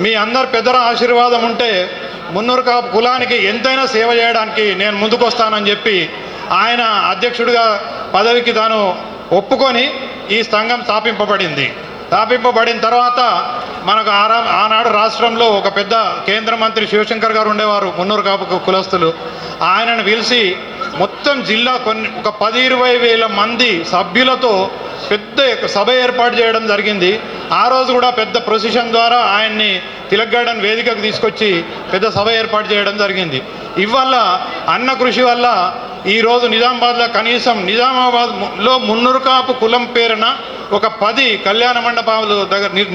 మీ అందరు పెద్దల ఆశీర్వాదం ఉంటే మున్నూరు కాపు కులానికి ఎంతైనా సేవ చేయడానికి నేను ముందుకొస్తానని చెప్పి ఆయన అధ్యక్షుడిగా పదవికి తాను ఒప్పుకొని ఈ సంఘం స్థాపింపబడిన తర్వాత మనకు ఆనాడు రాష్ట్రంలో ఒక పెద్ద కేంద్ర మంత్రి శివశంకర్ గారు ఉండేవారు, మున్నూరు కాపు కులస్తులు. ఆయనను పిలిచి మొత్తం జిల్లా ఒక 10-20 వేల మంది సభ్యులతో పెద్ద సభ ఏర్పాటు చేయడం జరిగింది. ఆ రోజు కూడా పెద్ద ప్రొసిషన్ ద్వారా ఆయన్ని తిలక్ గార్డెన్ వేదికకు తీసుకొచ్చి పెద్ద సభ ఏర్పాటు చేయడం జరిగింది. ఇవల్ల అన్న కృషి వల్ల ఈరోజు నిజామాబాద్లో కనీసం నిజామాబాద్లో మున్నూరు కాపు కులం పేరున ఒక 10 కళ్యాణ మండపాలు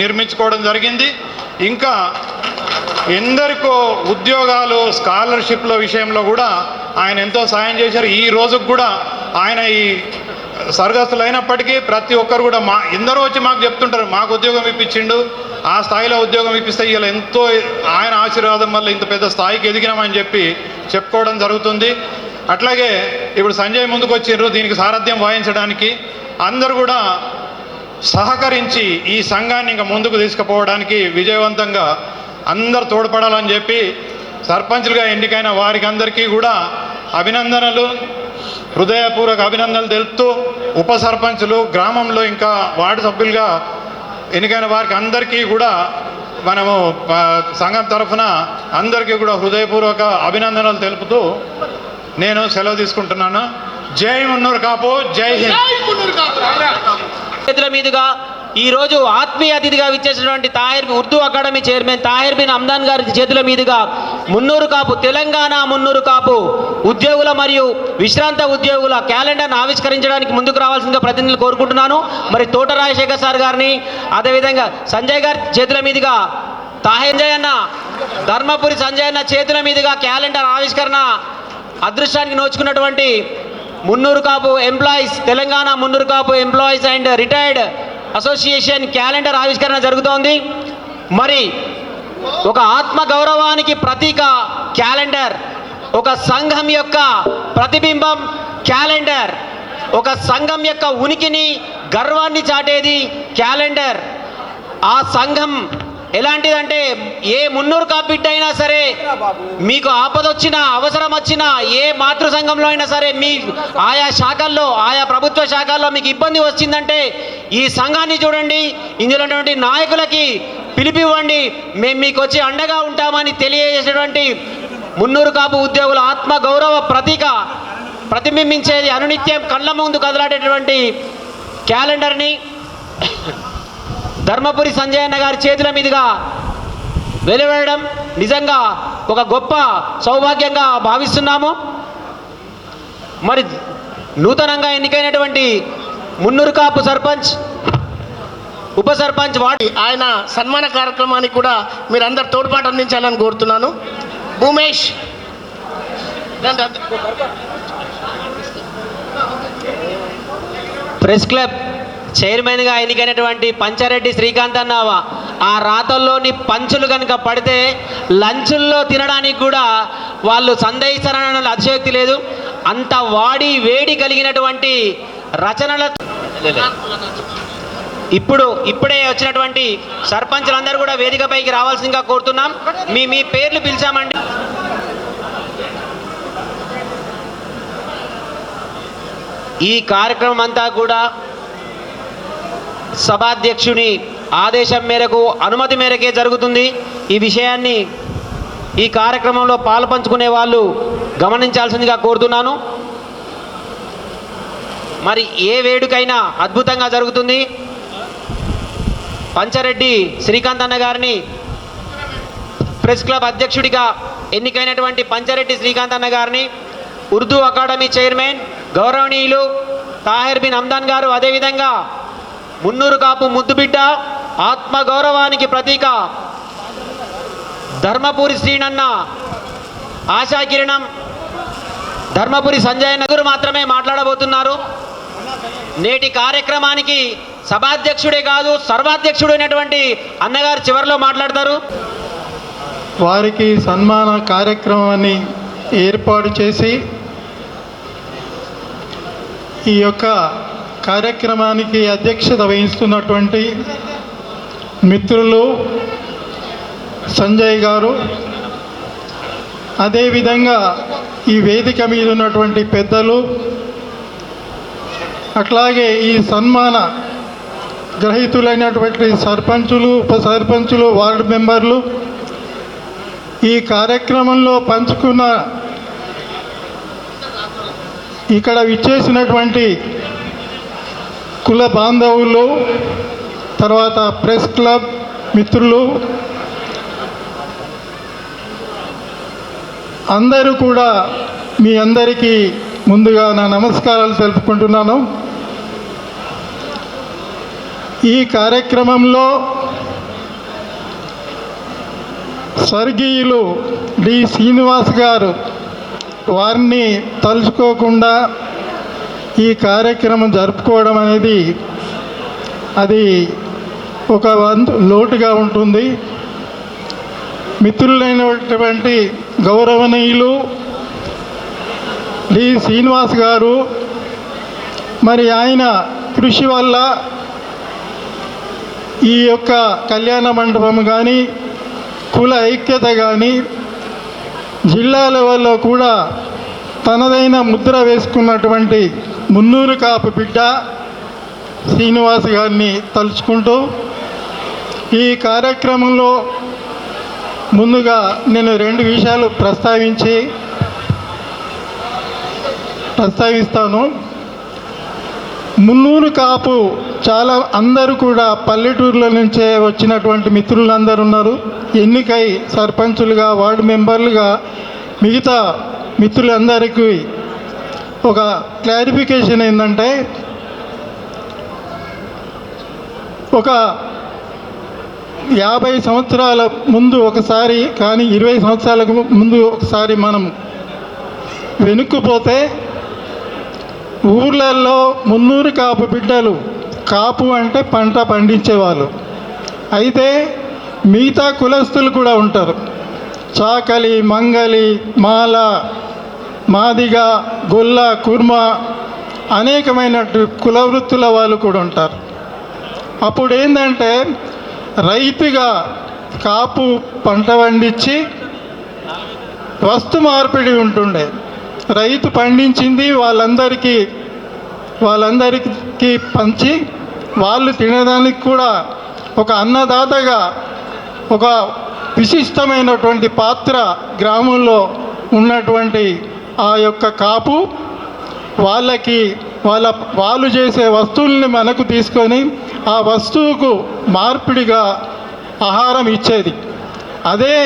నిర్మించుకోవడం జరిగింది. ఇంకా ఎందరికో ఉద్యోగాలు, స్కాలర్షిప్ల విషయంలో కూడా ఆయన ఎంతో సాయం చేశారు. ఈ రోజుకు కూడా ఆయన ఈ స్వర్గస్థులు అయినప్పటికీ ప్రతి ఒక్కరు కూడా ఎందరో వచ్చి మాకు చెప్తుంటారు, మాకు ఉద్యోగం ఇప్పించిండు, ఆ స్థాయిలో ఉద్యోగం ఇప్పిస్తే ఇలా ఎంతో ఆయన ఆశీర్వాదం వల్ల ఇంత పెద్ద స్థాయికి ఎదిగినామని చెప్పి చెప్పుకోవడం జరుగుతుంది. అట్లాగే ఇప్పుడు సంజయ్ ముందుకు వచ్చిర్రు దీనికి సారథ్యం వహించడానికి. అందరూ కూడా సహకరించి ఈ సంఘాన్ని ఇంకా ముందుకు తీసుకుపోవడానికి విజయవంతంగా అందరు తోడ్పడాలని చెప్పి సర్పంచ్లుగా ఎన్నికైన వారికి అందరికీ కూడా అభినందనలు, హృదయపూర్వక అభినందనలు తెలుపుతూ ఉప సర్పంచులు, గ్రామంలో ఇంకా వార్డు సభ్యులుగా ఎన్నికైన వారికి అందరికీ కూడా మనము సంఘం తరఫున అందరికీ కూడా హృదయపూర్వక అభినందనలు తెలుపుతూ నేను సెలవు తీసుకుంటున్నాను. జై మున్నూరు కాపు, జై హింద్. చేతుల మీదుగా ఈరోజు ఆత్మీయ అతిథిగా విచ్చేసినటువంటి ఉర్దూ అకాడమీ చైర్మన్ తాహిర్ బిన్ హమ్దాన్ గారి చేతుల మీదుగా మున్నూరు కాపు, తెలంగాణ మున్నూరు కాపు ఉద్యోగుల మరియు విశ్రాంత ఉద్యోగుల క్యాలెండర్ను ఆవిష్కరించడానికి ముందుకు రావాల్సిందిగా ప్రతినిధులు కోరుకుంటున్నాను. మరి తోట రాజశేఖర్ సార్ గారిని, అదేవిధంగా సంజయ్ గారి చేతుల మీదుగా సంజయ్ అన్న, ధర్మపురి సంజయ్ అన్న చేతుల మీదుగా క్యాలెండర్ ఆవిష్కరణ అదృష్టానికి నోచుకున్నటువంటి Munnuru Kapu employees, Telangana Munnuru Kapu employees and retired association calendar ఆవిష్కరణ జరుగుతోంది. మరి ఒక ఆత్మ గౌరవానికి ప్రతీక క్యాలెండర్, ఒక సంఘం యొక్క ప్రతిబింబం క్యాలెండర్, ఒక సంఘం యొక్క ఉనికిని, గర్వాన్ని చాటేది క్యాలెండర్. ఆ సంఘం ఎలాంటిదంటే ఏ మున్నూరు కాపు బిడ్డ అయినా సరే, మీకు ఆపదొచ్చినా, అవసరం వచ్చినా, ఏ మాతృ సంఘంలో అయినా సరే, మీ ఆయా శాఖల్లో, ఆయా ప్రభుత్వ శాఖల్లో మీకు ఇబ్బంది వచ్చిందంటే ఈ సంఘాన్ని చూడండి, ఇందులో ఉన్నటువంటి నాయకులకి పిలిపివ్వండి, మేము మీకు వచ్చి అండగా ఉంటామని తెలియజేసేటువంటి మున్నూరు కాపు ఉద్యోగుల ఆత్మ గౌరవ ప్రతీక ప్రతిబింబించేది అనునిత్యం కళ్ళ ముందు కదలాడేటువంటి క్యాలెండర్ని ధర్మపురి సంజయ్ అన్న గారి చేతుల మీదుగా వెలువడడం నిజంగా ఒక గొప్ప సౌభాగ్యంగా భావిస్తున్నాము. మరి నూతనంగా ఎన్నికైనటువంటి మున్నూరు కాపు సర్పంచ్, ఉప సర్పంచ్ ఆయన సన్మాన కార్యక్రమానికి కూడా మీరు అందరు తోడ్పాటు అందించాలని కోరుతున్నాను. భూమేష్ ప్రెస్ క్లబ్ చైర్మన్గా ఎన్నికైనటువంటి పంచారెడ్డి శ్రీకాంత్ అన్న, ఆ రాతల్లోని పంచులు కనుక పడితే లంచుల్లో తినడానికి కూడా వాళ్ళు సందేహిస్తారన్న అతిశయోక్తి లేదు. అంత వాడి వేడి కలిగినటువంటి రచనల ఇప్పుడే వచ్చినటువంటి సర్పంచులందరూ కూడా వేదికపైకి రావాల్సిందిగా కోరుతున్నాం. మీ పేర్లు పిలిచామండి. ఈ కార్యక్రమం అంతా కూడా సభాధ్యక్షుని ఆదేశం మేరకు, అనుమతి మేరకే జరుగుతుంది. ఈ విషయాన్ని ఈ కార్యక్రమంలో పాలుపంచుకునే వాళ్ళు గమనించాల్సిందిగా కోరుతున్నాను. మరి ఏ వేడుకైనా అద్భుతంగా జరుగుతుంది. పంచారెడ్డి శ్రీకాంత్ అన్న గారిని ప్రెస్ క్లబ్ అధ్యక్షుడిగా ఎన్నికైనటువంటి పంచారెడ్డి శ్రీకాంత్ అన్న గారిని ఉర్దూ అకాడమీ చైర్మన్ గౌరవనీయులు తాహిర్ బిన్ హమ్దాన్ గారు, అదేవిధంగా మున్నూరు కాపు ముద్దుబిడ్డ, ఆత్మగౌరవానికి ప్రతీక ధర్మపురి శ్రీనన్న, ఆశాకిరణం ధర్మపురి సంజయ్ నగరు మాత్రమే మాట్లాడబోతున్నారు. నేటి కార్యక్రమానికి సభాధ్యక్షుడే కాదు, సర్వాధ్యక్షుడైనటువంటి అన్నగారు చివరిలో మాట్లాడతారు. వారికి సన్మాన కార్యక్రమాన్ని ఏర్పాటు చేసి ఈ యొక్క కార్యక్రమానికి అధ్యక్షత వహిస్తున్నటువంటి మిత్రులు సంజయ్ గారు, అదేవిధంగా ఈ వేదిక మీద ఉన్నటువంటి పెద్దలు, అట్లాగే ఈ సన్మాన గ్రహీతులైనటువంటి సర్పంచులు, ఉప సర్పంచులు, వార్డు మెంబర్లు, ఈ కార్యక్రమంలో పంచుకున్న ఇక్కడ విచ్చేసినటువంటి కుల బాంధవులు, తర్వాత ప్రెస్ క్లబ్ మిత్రులు అందరూ కూడా మీ అందరికీ ముందుగా నా నమస్కారాలు తెలుపుకుంటున్నాను. ఈ కార్యక్రమంలో స్వర్గీయులు డి శ్రీనివాస్ గారు, వారిని తలుచుకోకుండా ఈ కార్యక్రమం జరుపుకోవడం అనేది అది ఒక లోటుగా ఉంటుంది. మిత్రులైనటువంటి గౌరవనీయులు డి శ్రీనివాస్ గారు, మరి ఆయన కృషి వల్ల ఈ యొక్క కళ్యాణ మండపం కానీ కుల ఐక్యత కానీ జిల్లా లెవెల్లో కూడా తనదైన ముద్ర వేసుకున్నటువంటి మున్నూరు కాపు బిడ్డ శ్రీనివాస్ గారిని తలుచుకుంటూ ఈ కార్యక్రమంలో ముందుగా నేను 2 విషయాలు ప్రస్తావిస్తాను. మున్నూరు కాపు చాలా అందరూ కూడా పల్లెటూరుల నుంచే వచ్చినటువంటి మిత్రులందరూ ఉన్నారు. ఎన్నికై సర్పంచులుగా, వార్డు మెంబర్లుగా మిగతా మిత్రులందరికీ ఒక క్లారిఫికేషన్ ఏంటంటే, ఒక 50 సంవత్సరాల ముందు ఒకసారి కానీ 20 సంవత్సరాలకు ముందు ఒకసారి మనం వెనుక్కుపోతే ఊర్లలో మున్నూరు కాపు బిడ్డలు, కాపు అంటే పంట పండించేవాళ్ళు. అయితే మిగతా కులస్తులు కూడా ఉంటారు. చాకలి, మంగలి, మాల, మాదిగ, గొల్ల, కుర్మ అనేకమైన కుల వృత్తుల వాళ్ళు కూడా ఉంటారు. అప్పుడు ఏంటంటే రైతుగా కాపు పంట పండించి వస్తు మార్పిడి ఉంటుండే. రైతు పండించింది వాళ్ళందరికీ పంచి వాళ్ళు తినడానికి కూడా ఒక అన్నదాతగా ఒక విశిష్టమైనటువంటి పాత్ర గ్రామంలో ఉన్నటువంటి ఆ యొక్క కాపు వాళ్ళు చేసే వస్తువుల్ని మనకు తీసుకొని ఆ వస్తువుకు మార్పిడిగా ఆహారం ఇచ్చేది. అదే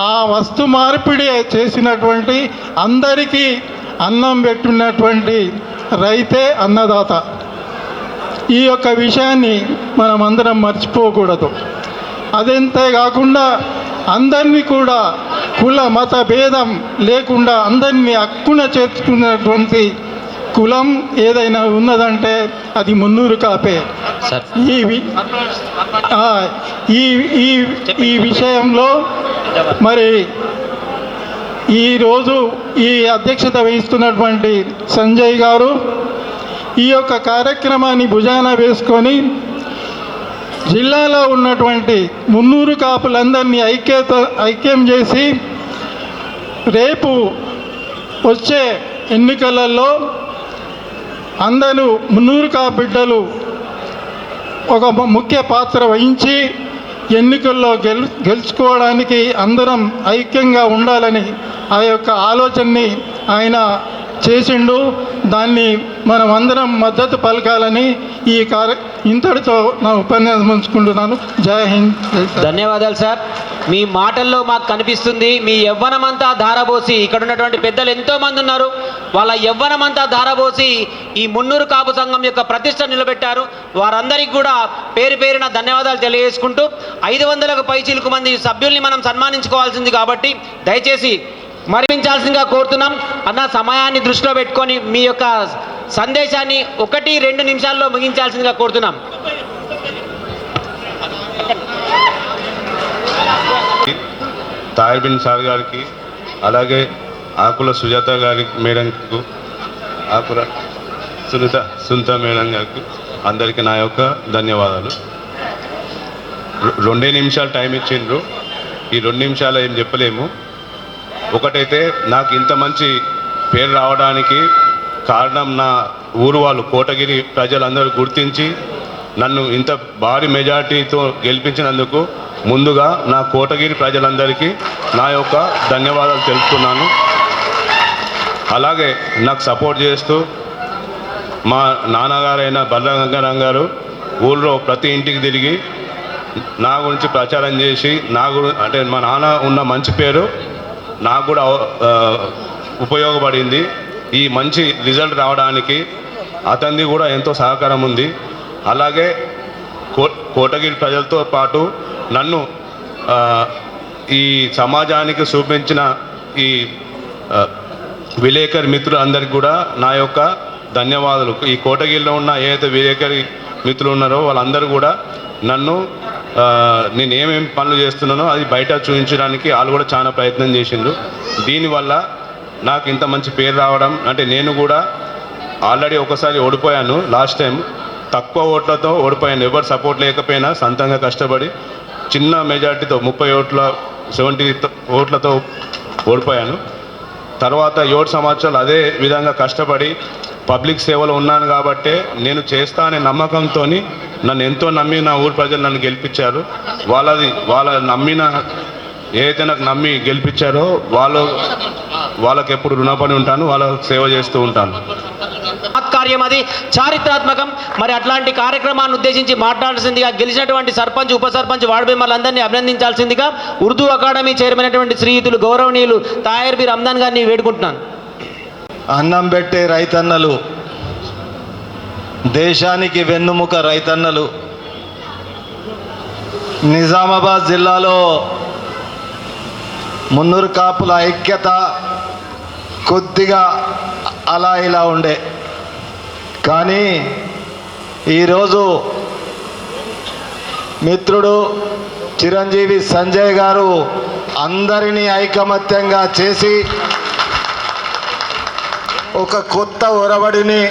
ఆ వస్తు మార్పిడి చేసినటువంటి అందరికీ అన్నం పెట్టినటువంటి రైతే అన్నదాత. ఈ యొక్క విషయాన్ని మనం అందరం మర్చిపోకూడదు. అదంతే కాకుండా అందరినీ కూడా కుల మత భేదం లేకుండా అందరినీ హక్కున చేర్చుకున్నటువంటి కులం ఏదైనా ఉన్నదంటే అది మున్నూరు కాపే. ఈ విషయంలో మరి ఈరోజు ఈ అధ్యక్షత వహిస్తున్నటువంటి సంజయ్ గారు ఈ యొక్క కార్యక్రమాన్ని భుజాన వేసుకొని జిల్లాలో ఉన్నటువంటి మున్నూరు కాపులందరినీ ఐక్యం చేసి రేపు వచ్చే ఎన్నికలలో అందరూ మున్నూరు కాపు బిడ్డలు ఒక ముఖ్య పాత్ర వహించి ఎన్నికల్లో గెలుచుకోవడానికి అందరం ఐక్యంగా ఉండాలని ఆ యొక్క ఆలోచనని ఆయన చేసిండు. దాన్ని మనం అందరం మద్దతు పలకాలని ఇంతటితో నా ఉపన్యాసం ఉంచుకుంటున్నాను. జై హింద్. ధన్యవాదాలు సార్. మీ మాటల్లో మాకు కనిపిస్తుంది మీ యవ్వనమంతా ధారబోసి, ఇక్కడ ఉన్నటువంటి పెద్దలు ఎంతోమంది ఉన్నారు, వాళ్ళ యవ్వనమంతా ధారబోసి ఈ మున్నూరు కాపు సంఘం యొక్క ప్రతిష్ట నిలబెట్టారు. వారందరికీ కూడా పేరు పేరున ధన్యవాదాలు తెలియజేసుకుంటూ 500కు పైచిలుకు మంది సభ్యుల్ని మనం సన్మానించుకోవాల్సింది కాబట్టి దయచేసి మరిపించాల్సిందిగా కోరుతున్నాం. అన్న సమయాన్ని దృష్టిలో పెట్టుకొని మీ యొక్క సందేశాన్ని 1-2 నిమిషాల్లో ముగించాల్సిందిగా కోరుతున్నాం. తాయర్బిన్ సార్ గారికి, అలాగే ఆకుల సుజాత గారి మేడంకు, ఆకుల సునీత మేడం గారికి అందరికీ నా యొక్క ధన్యవాదాలు. 2 నిమిషాలు టైం ఇచ్చిండ్రు. ఈ 2 నిమిషాలు ఏం చెప్పలేము. ఒకటైతే నాకు ఇంత మంచి పేరు రావడానికి కారణం నా ఊరు వాళ్ళు, కోటగిరి ప్రజలందరూ గుర్తించి నన్ను ఇంత భారీ మెజార్టీతో గెలిపించినందుకు ముందుగా నా కోటగిరి ప్రజలందరికీ నా యొక్క ధన్యవాదాలు తెలుపుతున్నాను. అలాగే నాకు సపోర్ట్ చేస్తూ మా నాన్నగారైన బల్ల గంగారాం గారు ఊళ్ళో ప్రతి ఇంటికి తిరిగి నా గురించి ప్రచారం చేసి అంటే మా నాన్న ఉన్న మంచి పేరు నాకు కూడా ఉపయోగపడింది. ఈ మంచి రిజల్ట్ రావడానికి అతనిది కూడా ఎంతో సహకారం ఉంది. అలాగే కోటగిరి ప్రజలతో పాటు నన్ను ఈ సమాజానికి చూపించిన ఈ విలేకరి మిత్రులందరికీ కూడా నా యొక్క ధన్యవాదాలు. ఈ కోటగిరిలో ఉన్న ఏదైతే విలేకరి మిత్రులు ఉన్నారో వాళ్ళందరూ కూడా నన్ను నేను ఏమేమి పనులు చేస్తున్నానో అది బయట చూపించడానికి వాళ్ళు కూడా చాలా ప్రయత్నం చేసిండ్రు. దీనివల్ల నాకు ఇంత మంచి పేరు రావడం, అంటే నేను కూడా ఆల్రెడీ ఒకసారి ఓడిపోయాను లాస్ట్ టైం, తక్కువ ఓట్లతో ఓడిపోయాను. ఎవరు సపోర్ట్ లేకపోయినా సొంతంగా కష్టపడి చిన్న మెజార్టీతో 70 ఓట్లతో ఓడిపోయాను. తర్వాత 7 సంవత్సరాలు అదే విధంగా కష్టపడి పబ్లిక్ సేవలో ఉన్నాను కాబట్టి నేను చేస్తా అనే నమ్మకంతో నన్ను ఎంతో నమ్మి నా ఊరు ప్రజలు నన్ను గెలిపించారు. వాళ్ళ నమ్మిన ఏదైతే నాకు నమ్మి గెలిపించారో వాళ్ళకి ఎప్పుడు రుణపడి ఉంటాను, వాళ్ళకి సేవ చేస్తూ ఉంటాను. కార్యం అది చారిత్రాత్మకం. మరి అట్లాంటి కార్యక్రమాన్ని ఉద్దేశించి మాట్లాడాల్సిందిగా గెలిచినటువంటి సర్పంచ్, ఉప సర్పంచ్, వార్డు మెంబర్లందరినీ అభినందించాల్సిందిగా ఉర్దూ అకాడమీ చైర్మన్ అయినటువంటి శ్రీయుతులు గౌరవనీయులు తాయర్ బి రమ్దాన్ గారిని వేడుకుంటున్నాను. అన్నం పెట్టే రైతన్నలు, దేశానికి వెన్నుముక రైతన్నలు. నిజామాబాద్ జిల్లాలో మున్నూరు కాపుల ఐక్యత కొద్దిగా అలా ఇలా ఉండే, కానీ ఈరోజు మిత్రుడు చిరంజీవి సంజయ్ గారు అందరినీ ఐకమత్యంగా చేసి ఒక కొత్త ఒరవడిని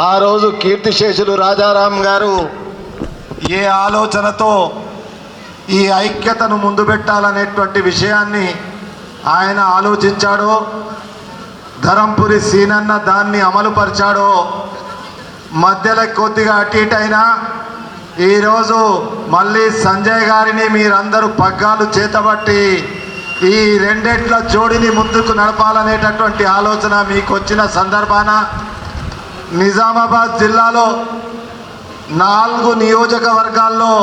ఆ రోజు కీర్తిశేషులు రాజారాం గారు ఏ ఆలోచనతో ఈ ఐక్యతను ముందు పెట్టాలనేటువంటి విషయాన్ని ఆయన ఆలోచించాడో, ధరంపురి సీనన్న దాన్ని అమలుపరిచాడో, మధ్యలో కొద్దిగా అటు ఇటు అయినా ఈరోజు మళ్ళీ సంజయ్ గారిని మీరందరూ పగ్గాలు చేతబట్టి ఈ రెండేట్ల జోడిని ముందుకు నడపాలనేటటువంటి ఆలోచన మీకు వచ్చిన సందర్భాన నిజామాబాద్ జిల్లాలో 4 నియోజకవర్గాల్లో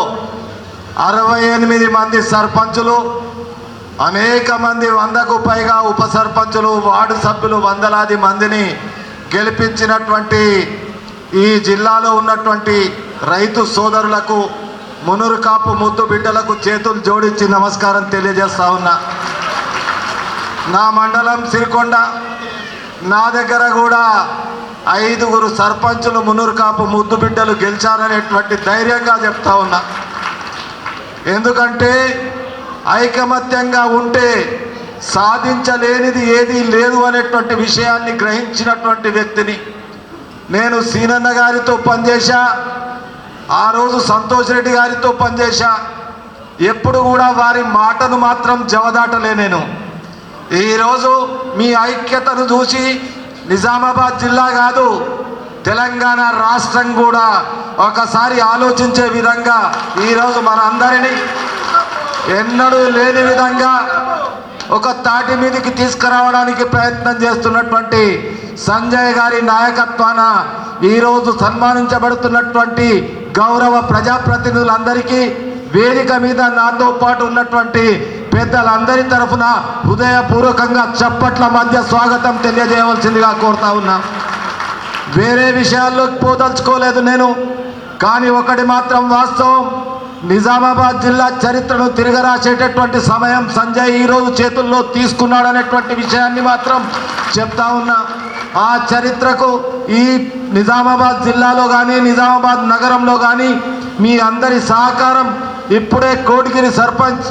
68 మంది సర్పంచులు, అనేక మంది 100కు పైగా ఉప సర్పంచులు, వార్డు సభ్యులు, వందలాది మందిని గెలిపించినటువంటి ఈ జిల్లాలో ఉన్నటువంటి రైతు సోదరులకు, మునురు కాపు ముద్దు బిడ్డలకు చేతులు జోడించి నమస్కారం తెలియజేస్తా ఉన్నా. నా మండలం సిరికొండ, నా దగ్గర కూడా 5గురు సర్పంచులు మునురు కాపు ముద్దు బిడ్డలు గెలిచారనేటువంటి ధైర్యంగా చెప్తా ఉన్నా. ఎందుకంటే ఐకమత్యంగా ఉంటే సాధించలేనిది ఏదీ లేదు అనేటువంటి విషయాన్ని గ్రహించినటువంటి వ్యక్తిని నేను. సీనన్న గారితో పనిచేశా, ఆ రోజు సంతోష్ రెడ్డి గారితో పనిచేశా. ఎప్పుడు కూడా వారి మాటను మాత్రం జవదాటలే నేను. ఈరోజు మీ ఐక్యతను చూసి నిజామాబాద్ జిల్లా కాదు, తెలంగాణ రాష్ట్రం కూడా ఒకసారి ఆలోచించే విధంగా ఈరోజు మన అందరినీ ఎన్నడూ లేని విధంగా ఒక తాటి మీదకి తీసుకురావడానికి ప్రయత్నం చేస్తున్నటువంటి సంజయ్ గారి నాయకత్వాన ఈరోజు సన్మానించబడుతున్నటువంటి గౌరవ ప్రజాప్రతినిధులందరికీ వేదిక మీద నాతో పాటు ఉన్నటువంటి పెద్దలందరి తరఫున హృదయపూర్వకంగా చప్పట్ల మధ్య స్వాగతం తెలియజేయవలసిందిగా కోరుతా ఉన్నా. వేరే విషయాల్లోకి పోదలుచుకోలేదు నేను, కానీ ఒకటి మాత్రం వాస్తవం, నిజామాబాద్ జిల్లా చరిత్రను తిరగరాసేటటువంటి సమయం సంజయ్ ఈరోజు చేతుల్లో తీసుకున్నాడనేటువంటి విషయాన్ని మాత్రం చెప్తా ఉన్నా. ఆ చరిత్రకు ఈ నిజామాబాద్ జిల్లాలో కానీ నిజామాబాద్ నగరంలో కానీ మీ అందరి సహకారం. ఇప్పుడే కోటిగిరి సర్పంచ్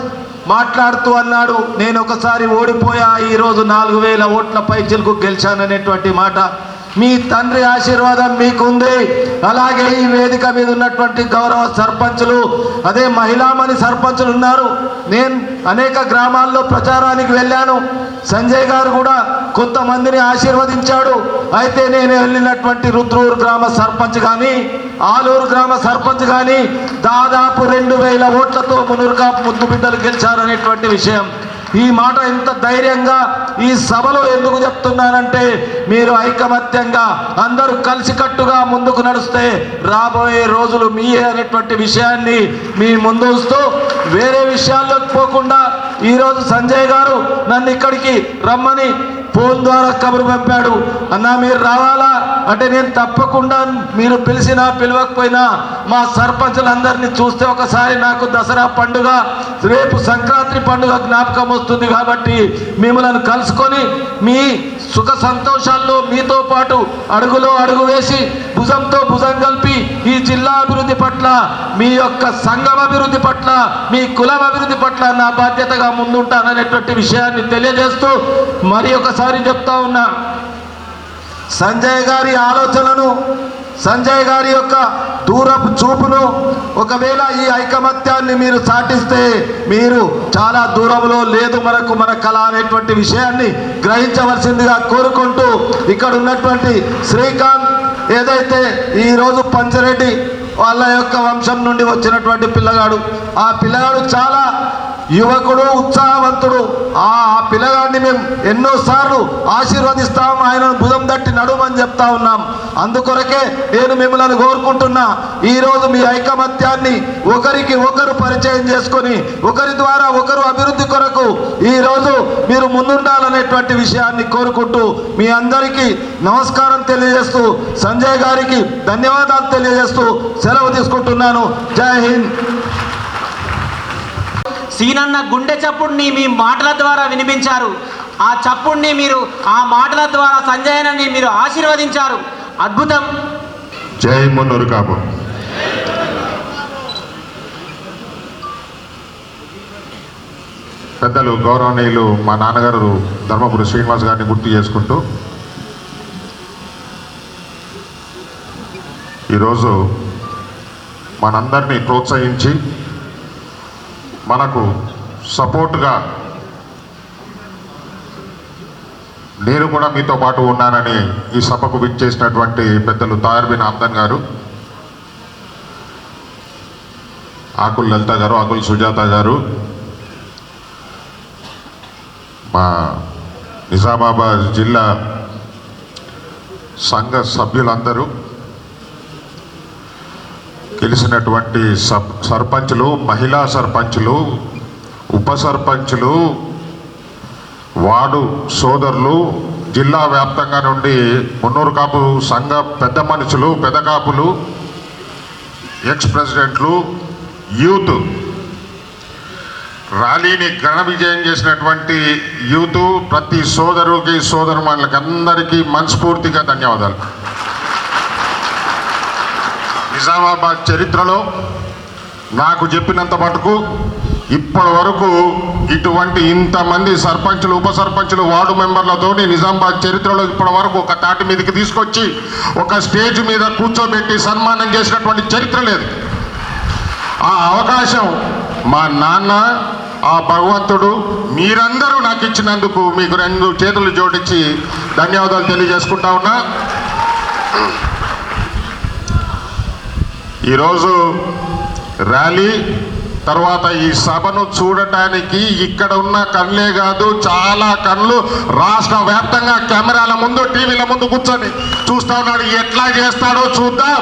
మాట్లాడుతూ అన్నాడు, నేను ఒకసారి ఓడిపోయా, ఈరోజు 4000 ఓట్ల పైచిలకు గెలిచాననేటువంటి మాట. మీ తండ్రి ఆశీర్వాదం మీకుంది. అలాగే ఈ వేదిక మీద ఉన్నటువంటి గౌరవ సర్పంచులు, అదే మహిళామణి సర్పంచులు ఉన్నారు. నేను అనేక గ్రామాల్లో ప్రచారానికి వెళ్ళాను. సంజయ్ గారు కూడా కొంతమందిని ఆశీర్వదించాడు. అయితే నేను వెళ్ళినటువంటి రుద్రూరు గ్రామ సర్పంచ్ కానీ ఆలూరు గ్రామ సర్పంచ్ కానీ దాదాపు 2000 ఓట్లతో మునురుకాపు ముద్దు బిడ్డలు గెలిచారనేటువంటి విషయం. ఈ మాట ఇంత ధైర్యంగా ఈ సభలో ఎందుకు చెప్తున్నానంటే, మీరు ఐకమత్యంగా అందరూ కలిసికట్టుగా ముందుకు నడిస్తే రాబోయే రోజులు మీయే అనేటువంటి విషయాన్ని మీ ముందు వస్తూ, వేరే విషయాల్లోకి పోకుండా ఈరోజు సంజయ్ గారు నన్ను ఇక్కడికి రమ్మని ఫోన్ ద్వారా కబురు పంపాడు. అన్నా మీరు రావాలా అంటే నేను తప్పకుండా, మీరు పిలిచినా పిలవకపోయినా మా సర్పంచులందరినీ చూస్తే ఒకసారి నాకు దసరా పండుగ, రేపు సంక్రాంతి పండుగ జ్ఞాపకం వస్తుంది. కాబట్టి మిమ్మల్ని కలుసుకొని మీ సుఖ సంతోషాల్లో మీతో పాటు అడుగులో అడుగు వేసి భుజంతో భుజం కలిపి ఈ జిల్లా అభివృద్ధి పట్ల, మీ యొక్క సంఘం అభివృద్ధి పట్ల, మీ కులం అభివృద్ధి పట్ల నా బాధ్యతగా ముందుంటాననేటువంటి విషయాన్ని తెలియజేస్తూ మరి ఒకసారి చెప్తా ఉన్నా, సంజయ్ గారి ఆలోచనను సంజయ్ గారి యొక్క దూరపు చూపును, ఒకవేళ ఈ ఐకమత్యాన్ని మీరు చాటిస్తే మీరు చాలా దూరంలో లేదు మన కళ అనేటువంటి విషయాన్ని గ్రహించవలసిందిగా కోరుకుంటూ, ఇక్కడ ఉన్నటువంటి శ్రీకాంత్ ఏదైతే ఈరోజు పంచరెడ్డి వాళ్ళ యొక్క వంశం నుండి వచ్చినటువంటి పిల్లగాడు, ఆ పిల్లగాడు చాలా యువకుడు, ఉత్సాహవంతుడు. ఆ పిల్లగాడిని మేము ఎన్నోసార్లు ఆశీర్వదిస్తాం, ఆయనను భుజం తట్టి నడుమని చెప్తా ఉన్నాం. అందుకొరకే నేను మిమ్మల్ని కోరుకుంటున్నా, ఈరోజు మీ ఐకమత్యాన్ని ఒకరికి ఒకరు పరిచయం చేసుకొని ఒకరి ద్వారా ఒకరు అభివృద్ధి కొరకు ఈరోజు మీరు ముందుండాలనేటువంటి విషయాన్ని కోరుకుంటూ మీ అందరికీ నమస్కారం తెలియజేస్తూ, సంజయ్ గారికి ధన్యవాదాలు తెలియజేస్తూ సెలవు తీసుకుంటున్నాను. జై హింద్. సీనన్న గుండె చప్పుడిని మీ మాటల ద్వారా వినిపించారు. ఆ చప్పుడిని మీరు ఆ మాటల ద్వారా సంజయనని మీరు ఆశీర్వదించారు. అద్భుతం. జై మున్నూరు కాపు. పెద్దలు గౌరవనీయులు మా నాన్నగారు ధర్మపురి శ్రీనివాస్ గారిని గుర్తు చేసుకుంటూ, ఈరోజు మనందరినీ ప్రోత్సహించి మనకు సపోర్ట్గా నేను కూడా మీతో పాటు ఉన్నానని ఈ సభకు విచ్చేసినటువంటి పెద్దలు తాయర్బిన్ ఆమ్దన్ గారు, ఆకుల్ లలిత గారు, ఆకుల్ సుజాత గారు, మా నిజామాబాద్ జిల్లా సంఘ సభ్యులందరూ, గెలిచినటువంటి సర్పంచులు, మహిళా సర్పంచులు, ఉప సర్పంచులు, వార్డు సోదరులు, జిల్లా వ్యాప్తంగా నుండి మున్నూరు కాపు సంఘ పెద్ద మనుషులు, పెద్ద కాపులు, ఎక్స్ ప్రెసిడెంట్లు, యూత్ ర్యాలీని ఘన విజయం చేసినటువంటి యూత్ ప్రతి సోదరుకి సోదరుమణులకి అందరికీ మనస్ఫూర్తిగా ధన్యవాదాలు. నిజామాబాద్ చరిత్రలో నాకు చెప్పినంత మటుకు ఇప్పటి వరకు ఇటువంటి ఇంతమంది సర్పంచులు, ఉప సర్పంచులు, వార్డు మెంబర్లతోని నిజామాబాద్ చరిత్రలో ఇప్పటి వరకు ఒక తాటి మీదకి తీసుకొచ్చి ఒక స్టేజ్ మీద కూర్చోబెట్టి సన్మానం చేసినటువంటి చరిత్ర లేదు. ఆ అవకాశం మా నాన్న, ఆ భగవంతుడు, మీరందరూ నాకు ఇచ్చినందుకు మీకు 2 చేతులు జోడించి ధన్యవాదాలు తెలియజేసుకుంటా ఉన్నా. ఈరోజు ర్యాలీ తర్వాత ఈ సభను చూడటానికి ఇక్కడ ఉన్న కళ్ళే కాదు, చాలా కళ్ళు రాష్ట్ర వ్యాప్తంగా కెమెరాల ముందు, టీవీల ముందు కూర్చొని చూస్తా ఉన్నాడు. ఎట్లా చేస్తాడో చూద్దాం.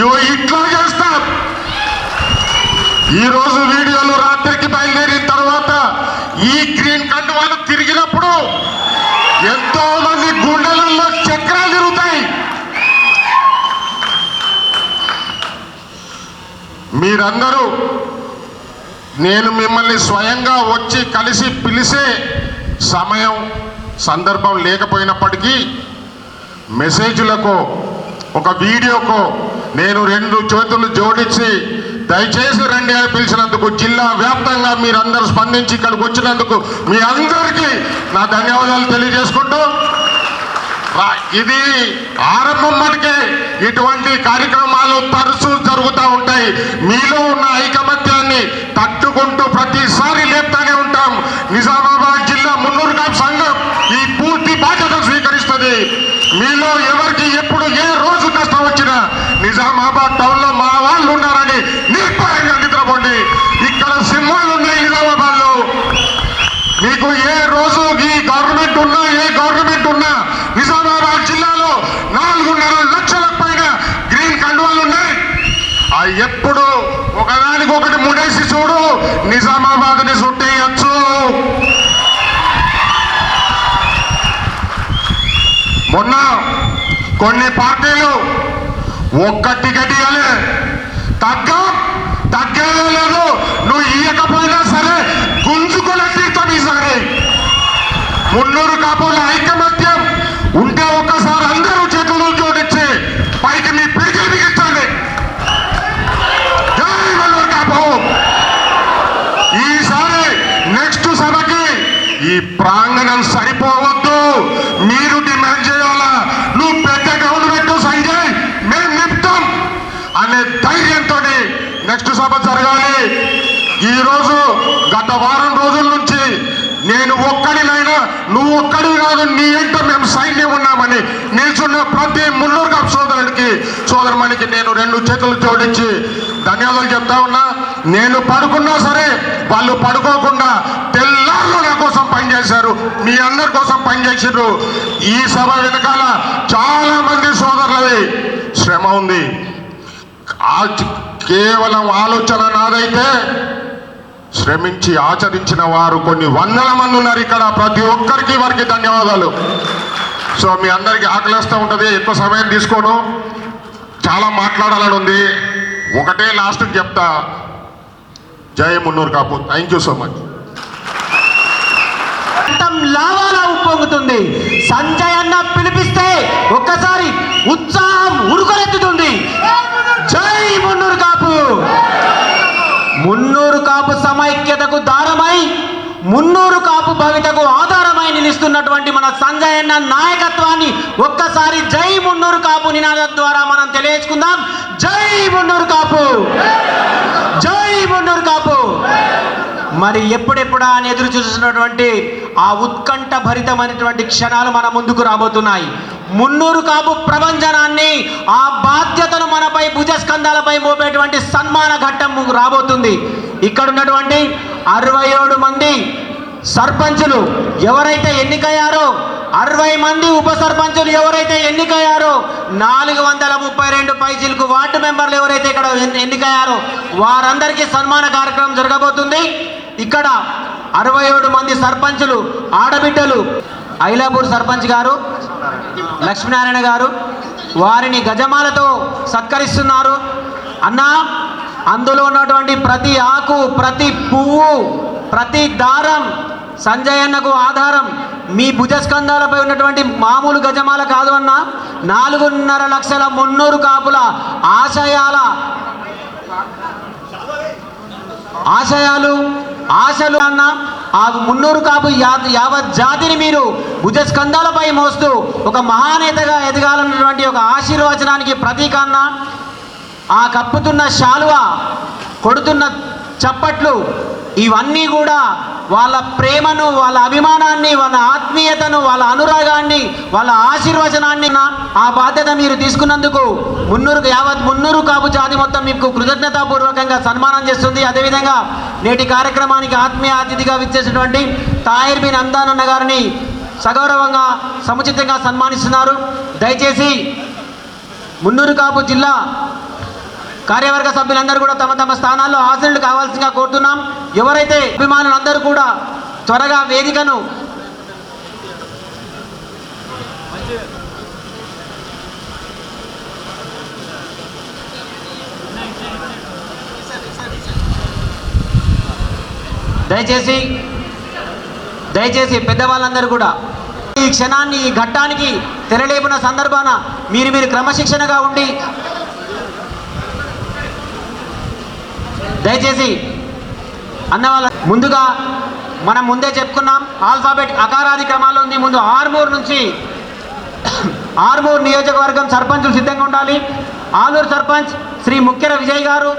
ఇవో ఇట్లా చేస్తాం. ఈరోజు వీడియోలు రాత్రికి బయలుదేరిన తర్వాత ఈ గ్రీన్ కండువాలు తిరిగినప్పుడు ఎంతో మంది గుండెలలో చక్రాలు తిరుగుతాయి. మీరందరూ, నేను మిమ్మల్ని స్వయంగా వచ్చి కలిసి పిలిచే సమయం సందర్భం లేకపోయినప్పటికీ మెసేజ్లకు, ఒక వీడియోకు నేను 2 చేతులు జోడించి దయచేసి రండి అని పిలిచినందుకు, జిల్లా వ్యాప్తంగా మీరందరూ స్పందించి ఇక్కడికి వచ్చినందుకు మీ అందరికీ నా ధన్యవాదాలు తెలియజేసుకుంటూ, ఇది ఆరంభం మటుకే. ఇటువంటి కార్యక్రమాలు తరచూ జరుగుతూ ఉంటాయి. మీలో ఉన్న ఐకమత్యాన్ని తట్టుకుంటూ ప్రతిసారి లేపుతానే ఉంటాం. నిజామాబాద్ జిల్లా మున్నూరు కాపు సంఘం ఈ పూర్తి బాధ్యత స్వీకరిస్తుంది. మీలో ఎవరికి ఎప్పుడు ఏ రోజు కష్టం వచ్చినా నిజామాబాద్ టౌన్లో మా వాళ్ళు ఉన్నారని నిర్భయంగా నిద్రపోండి. ఇక్కడ సింహాలు ఉన్నాయి నిజామాబాద్లో. మీకు ఏ రోజు ఈ గవర్నమెంట్ ఉన్నా, ఏ గవర్నమెంట్ ఉన్నా, నిజామాబాద్ జిల్లాలో 4.5 లక్షల పైన గ్రీన్ కండువాలు ఉన్నాయి. అవి ఎప్పుడు ఒకదానికొకటి ముడేసి చూడు, నిజామాబాద్ని చుట్టేయచ్చు. మొన్న కొన్ని పార్టీలు ఒక్క టికెట్ ఇవ్వలే, తగ్గేదే లేదు. నువ్వు ఇవ్వకపోయినా సరే గుంజుకునే తీర్థం ఈసారి. మున్నూరు కాపుల ఐకమత్యం ఉంటే ఒక్కసారి అందరూ చేతులు జోడించి పైకి మీ పిడికిలు బిగించండి. జై మున్నూరు కాపు. ఈసారి నెక్స్ట్ సభకి ఈ ప్రాంగణం సరిపోవద్దు. మీరు డిమాండ్ చేయాలా, నువ్వు పెద్ద గవర్నమెంట్ సంజయ్, ధైర్యంతో నెక్స్ట్ సభ జరగాలి. ఈరోజు గత వారం రోజుల నుంచి నేను ఒక్కడినైనా నువ్వు ఒక్కడి కాదు నీ ఎంట మేము సైన్యం ఉన్నామని నిల్చున్న ప్రతి మున్నూరు కాపు సోదరుడికి సోదరుమణికి నేను 2 చేతులు జోడించి ధన్యవాదాలు చెప్తా ఉన్నా. నేను పడుకున్నా సరే వాళ్ళు పడుకోకుండా తెల్లార్లు నా కోసం పనిచేశారు, మీ అందరి కోసం పనిచేసారు. ఈ సభ వెనకాల చాలా మంది సోదరులది శ్రమ ఉంది. కేవలం ఆలోచన నాదైతే శ్రమించి ఆచరించిన వారు కొన్ని వందల మంది ఉన్నారు ఇక్కడ. ప్రతి ఒక్కరికి వారికి ధన్యవాదాలు. సో మీ అందరికీ ఆకలిస్తూ ఉంటుంది, ఎక్కువ సమయం తీసుకోను, చాలా మాట్లాడాలని ఉంది. ఒకటే లాస్ట్కి చెప్తా, జై Munnuru Kapu. Thank you so much. లావాలా ఉప్పొంగుతుంది. సంజయ్ అన్న పిలిపిస్తే ఒక్కసారి ఉత్సాహం ఉరుకొలెత్తుతుంది. జై మున్నూరు కాపు. మున్నూరు కాపు సమైక్యతకు దారమై మున్నూరు కాపు భవితకు ఆధారమై నిలుస్తున్నటువంటి మన సంజయ్ అన్న నాయకత్వాన్ని ఒక్కసారి జై మున్నూరు కాపు నినాదం ద్వారా మనం తెలియజేసుకుందాం. జై మున్నూరు కాపు, జై మున్నూరు కాపు. మరి ఎప్పుడెప్పుడా అని ఎదురు చూస్తున్నటువంటి ఆ ఉత్కంఠ భరితమైనటువంటి క్షణాలు మన ముందుకు రాబోతున్నాయి. మున్నూరు కాపు ప్రభంజనాన్ని, ఆ బాధ్యతను మనపై భుజస్కంధాలపై మోపేటువంటి సన్మాన ఘట్టం రాబోతుంది. ఇక్కడ ఉన్నటువంటి 67 మంది సర్పంచులు ఎవరైతే ఎన్నికయ్యారో, 60 మంది ఉప సర్పంచులు ఎవరైతే ఎన్నికయ్యారో, 432 పైచిలకు వార్డు మెంబర్లు ఎవరైతే ఇక్కడ ఎన్నికయ్యారో వారందరికీ సన్మాన కార్యక్రమం జరగబోతుంది. ఇక్కడ 67 మంది సర్పంచులు ఆడబిడ్డలు, ఐలాపూర్ సర్పంచ్ గారు లక్ష్మీనారాయణ గారు వారిని గజమాలతో సత్కరిస్తున్నారు. అన్నా, అందులో ఉన్నటువంటి ప్రతి ఆకు, ప్రతి పువ్వు, ప్రతి దారం సంజయ్ అన్నకు ఆధారం. మీ భుజస్కంధాలపై ఉన్నటువంటి మామూలు గజమాల కాదు అన్న, 4.5 లక్షల మున్నూరు కాపుల ఆశలు అన్న. ఆ మున్నూరు కాపు యావత్ జాతిని మీరు భుజస్కంధాలపై మోస్తూ ఒక మహానేతగా ఎదగాలన్నటువంటి ఒక ఆశీర్వచనానికి ప్రతీక అన్న. ఆ కప్పుతున్న శాలువ, కొడుతున్న చప్పట్లు, ఇవన్నీ కూడా వాళ్ళ ప్రేమను, వాళ్ళ అభిమానాన్ని, వాళ్ళ ఆత్మీయతను, వాళ్ళ అనురాగాన్ని, వాళ్ళ ఆశీర్వచనాన్ని, ఆ బాధ్యత మీరు తీసుకున్నందుకు యావత్ మున్నూరు కాపు జాతి మొత్తం మీకు కృతజ్ఞతాపూర్వకంగా సన్మానం చేస్తుంది. అదేవిధంగా నేటి కార్యక్రమానికి ఆత్మీయ అతిథిగా విచ్చేసినటువంటి తాహిర్ బిన్ హమ్దాన్ అన్న గారిని సగౌరవంగా సముచితంగా సన్మానిస్తున్నారు. దయచేసి మున్నూరు కాపు జిల్లా కార్యవర్గ సభ్యులందరూ కూడా తమ తమ స్థానాల్లో హాజరులు కావాల్సిందిగా కోరుతున్నాం. ఎవరైతే అభిమానులందరూ కూడా త్వరగా వేదికను దయచేసి పెద్దవాళ్ళందరూ కూడా ఈ క్షణాన్ని, ఈ ఘట్టానికి తెరలేపిన సందర్భాన మీరు క్రమశిక్షణగా ఉండి దయచేసి అన్నవాళ్ళ ముందుగా మనం ముందే చెప్పుకున్నాం, ఆల్ఫాబెట్ అకారాది క్రమాల్లో ఉంది. ముందు ఆర్మూర్ నియోజకవర్గం సర్పంచులు సిద్ధంగా ఉండాలి. ఆలూరు సర్పంచ్ శ్రీ ముక్కెర విజయ్ గారు,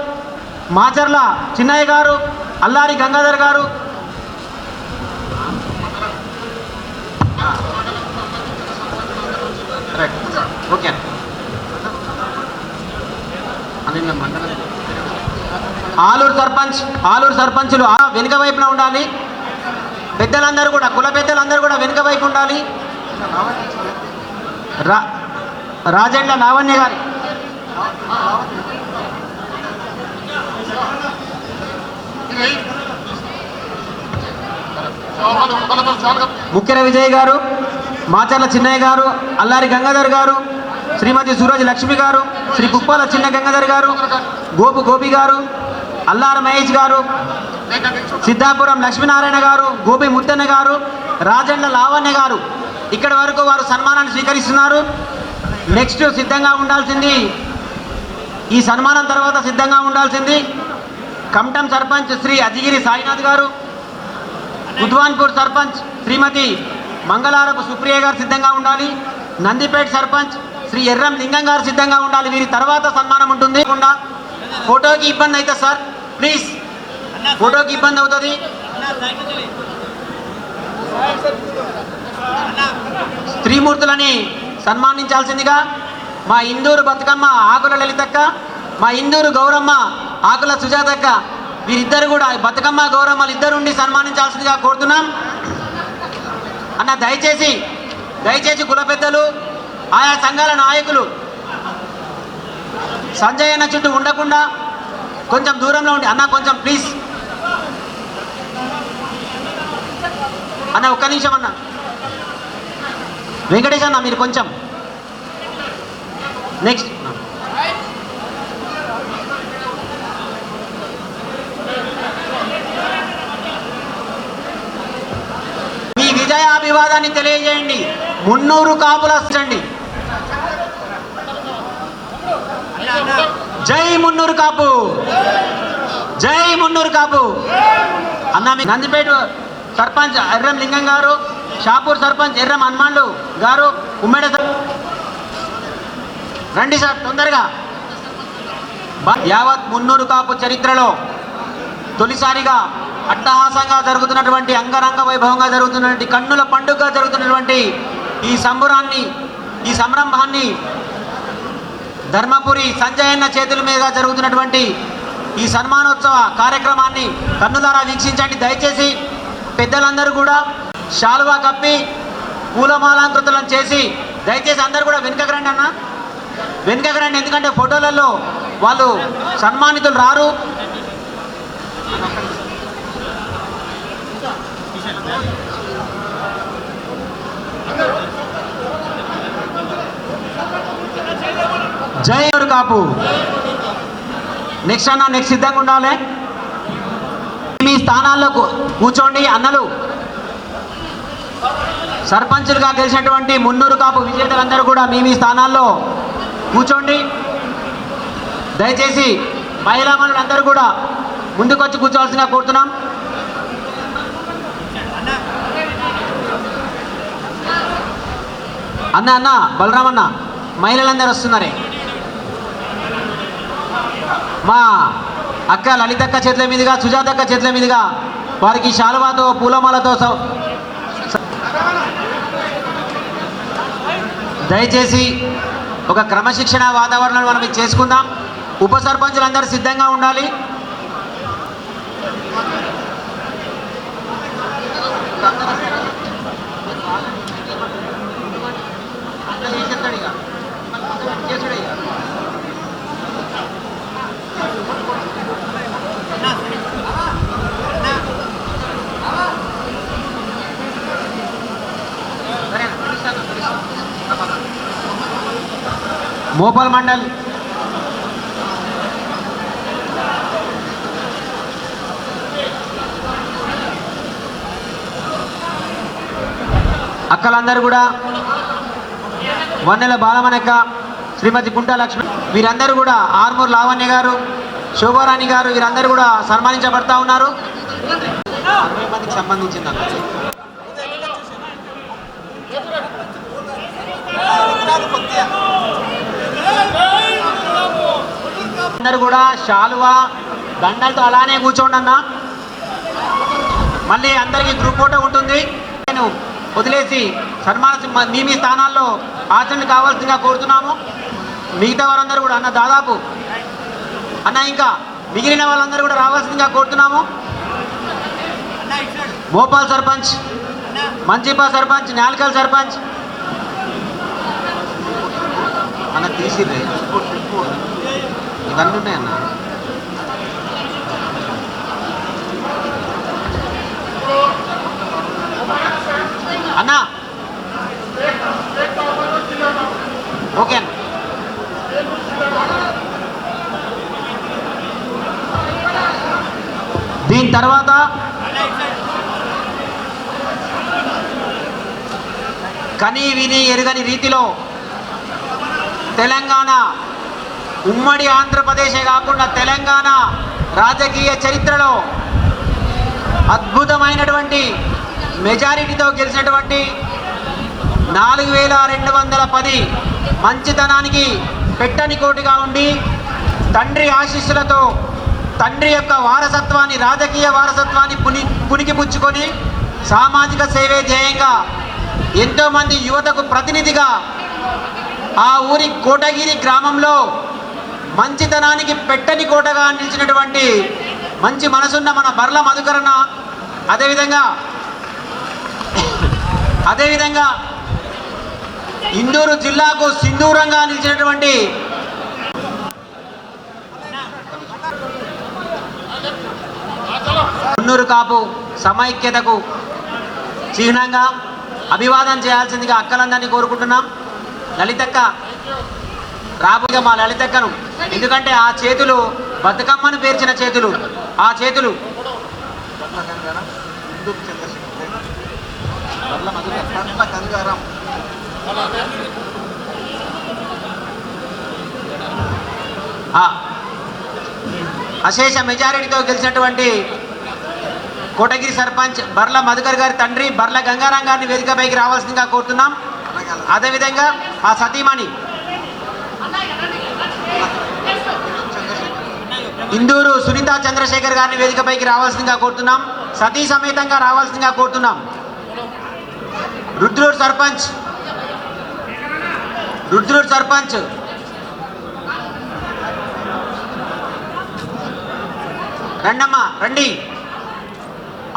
మాచర్ల చిన్నయ్య గారు, అల్లారి గంగాధర్ గారు, ఓకే ఆలూరు సర్పంచులు వెనుక వైపున ఉండాలి. పెద్దలందరూ కూడా, కుల పెద్దలందరూ కూడా వెనుక వైపు ఉండాలి. రాజండ్ల లావణ్య గారి ముక్కెర విజయ్ గారు, మాచర్ల చిన్నయ్య గారు, అల్లారి గంగాధర్ గారు, శ్రీమతి సూరజ్ లక్ష్మి గారు, శ్రీ కుప్పాల చిన్న గంగాధర్ గారు, గోపి గారు, అల్లార మహేష్ గారు, సిద్ధాపురం లక్ష్మీనారాయణ గారు, గోపి ముత్తన్న గారు, రాజండ్ల లావణ్య గారు ఇక్కడి వరకు వారు సన్మానాన్ని స్వీకరిస్తున్నారు. నెక్స్ట్ సిద్ధంగా ఉండాల్సింది, ఈ సన్మానం తర్వాత సిద్ధంగా ఉండాల్సింది కమటం సర్పంచ్ శ్రీ అజిగిరి సాయినాథ్ గారు, ఉద్వాన్పూర్ సర్పంచ్ శ్రీమతి మంగళారపు సుప్రియ గారు సిద్ధంగా ఉండాలి. నందిపేట సర్పంచ్ శ్రీ ఎర్రం లింగం గారు సిద్ధంగా ఉండాలి. వీరి తర్వాత సన్మానం ఉంటుంది. ఫోటోకి ఇబ్బంది అవుతుంది సార్, ప్లీజ్. ఫోటోకి ఇబ్బంది అవుతుంది. స్త్రీమూర్తులని సన్మానించాల్సిందిగా మా ఇందూరు బతుకమ్మ ఆకుల లలితక్క, మా ఇందూరు గౌరమ్మ ఆకుల సుజాతక్క, వీరిద్దరు కూడా బతుకమ్మ గౌరమ్మలు ఇద్దరు ఉండి సన్మానించాల్సిందిగా కోరుతున్నాం. అన్న దయచేసి కుల పెద్దలు, ఆయా సంఘాల నాయకులు సంజయ్ అన్న చుట్టూ ఉండకుండా కొంచెం దూరంలో ఉండి అన్న, కొంచెం ప్లీజ్ అన్న, ఒక్క నిమిషం అన్న. వెంకటేష్ అన్న మీరు కొంచెం నెక్స్ట్. మీ విజయాభివాదాన్ని తెలియజేయండి. 300 కాపులు వస్తండి. జై మున్నూరు కాపు, జై మున్నూరు కాపు అన్న. మీ నందిపేట సర్పంచ్ ఎర్రం లింగం గారు, షాపూర్ సర్పంచ్ ఎర్రం హనుమాన్లు గారు, ఉమ్మడి రండి సార్ తొందరగా. యావత్ మున్నూరు కాపు చరిత్రలో తొలిసారిగా అట్టహాసంగా జరుగుతున్నటువంటి, అంగరంగ వైభవంగా జరుగుతున్నటువంటి, కన్నుల పండుగగా జరుగుతున్నటువంటి ఈ సంబరాన్ని, ఈ సంరంభాన్ని, ధర్మపురి సంజయ్ అన్న చేతుల మీద జరుగుతున్నటువంటి ఈ సన్మానోత్సవ కార్యక్రమాన్ని కన్నులారా వీక్షించండి. దయచేసి పెద్దలందరూ కూడా శాలువా కప్పి పూలమాలంకృతులను చేసి దయచేసి అందరూ కూడా వెనుకకు రండి అన్న, వెనుకకు రండి. ఎందుకంటే ఫోటోలలో వాళ్ళు సన్మానితులు రారు. జై మున్నూరు కాపు. నెక్స్ట్ అన్న, నెక్స్ట్ సిద్ధంగా ఉండాలి. మీ స్థానాల్లో కూర్చోండి అన్నలు. సర్పంచులుగా గెలిచినటువంటి మున్నూరు కాపు విజేతలందరూ కూడా మీ స్థానాల్లో కూర్చోండి. దయచేసి మహిళా మనులందరూ కూడా ముందుకొచ్చి కూర్చోవాల్సిందిగా కోరుతున్నాం. అన్న అన్న బలరాం అన్న, మహిళలందరూ వస్తున్నారే. మా అక్క లలితక్క చేతుల మీదుగా, సుజాతక్క చేతుల మీదుగా వారికి శాలువాతో పూలమాలతో దయచేసి ఒక క్రమశిక్షణ వాతావరణాన్ని మనం చేసుకుందాం. ఉప సర్పంచులందరూ సిద్ధంగా ఉండాలి. మోపల్ మండల్ అక్కలందరూ కూడా వన్నెల బాలమనక్క, శ్రీమతి కుంటా లక్ష్మి, వీరందరూ కూడా ఆర్మూర్ లావణ్య గారు, శోభారాణి గారు, వీరందరూ కూడా సన్మానించబడతా ఉన్నారు. 60 మందికి సంబంధించింది అందరూ కూడా శాలువా దండలతో అలానే కూర్చోండి అన్న. మళ్ళీ అందరికీ గ్రూప్ ఫోటో ఉంటుంది. నేను వదిలేసి సన్మాన మీ స్థానాల్లో ఆచరణ కావాల్సిందిగా కోరుతున్నాము. మిగతా వారందరూ కూడా అన్న, దాదాపు అన్న ఇంకా మిగిలిన వాళ్ళందరూ కూడా రావాల్సిందిగా కోరుతున్నాము. మోపాల్ సర్పంచ్, మంచిపా సర్పంచ్, నాల్కల్ సర్పంచ్ అన్న తీసిర్రే, ఇవన్నీ ఉన్నాయన్న. అన్నా ఓకే అన్న. దీని తర్వాత కని విని ఎరుగని రీతిలో తెలంగాణ, ఉమ్మడి ఆంధ్రప్రదేశే కాకుండా తెలంగాణ రాజకీయ చరిత్రలో అద్భుతమైనటువంటి మెజారిటీతో గెలిచినటువంటి 4210 మంచితనానికి పెట్టని కోటిగా ఉండి తండ్రి ఆశీస్సులతో తండ్రి యొక్క వారసత్వాన్ని, రాజకీయ వారసత్వాన్ని పుణికిపుచ్చుకొని సామాజిక సేవే ధ్యేయంగా ఎంతోమంది యువతకు ప్రతినిధిగా ఆ ఊరి కోటగిరి గ్రామంలో మంచితనానికి పెట్టని కోటగా నిలిచినటువంటి మంచి మనసున్న మన బర్ల మధుకరణ, అదేవిధంగా ఇందూరు జిల్లాకు సింధూరంగా నిలిచినటువంటి మున్నూరు కాపు సమైక్యతకు చిహ్నంగా అభివాదం చేయాల్సిందిగా అక్కలందరినీ కోరుకుంటున్నాం. లలితక్క రాబోయే మా లలితక్కను, ఎందుకంటే ఆ చేతులు బతుకమ్మను పేర్చిన చేతులు, ఆ చేతులు అశేష మెజారిటీతో గెలిచినటువంటి కోటగిరి సర్పంచ్ బర్ల మధుకర్ గారి తండ్రి బర్ల గంగారాం గారిని వేదికపైకి రావాల్సిందిగా కోరుతున్నాం. అదేవిధంగా ఆ సతీమణి ఇందూరు సునీత చంద్రశేఖర్ గారిని వేదికపైకి రావాల్సిందిగా కోరుతున్నాం. సతీ సమేతంగా రావాల్సిందిగా కోరుతున్నాం. రుద్రూరు సర్పంచ్ రండమ్మా, రండి.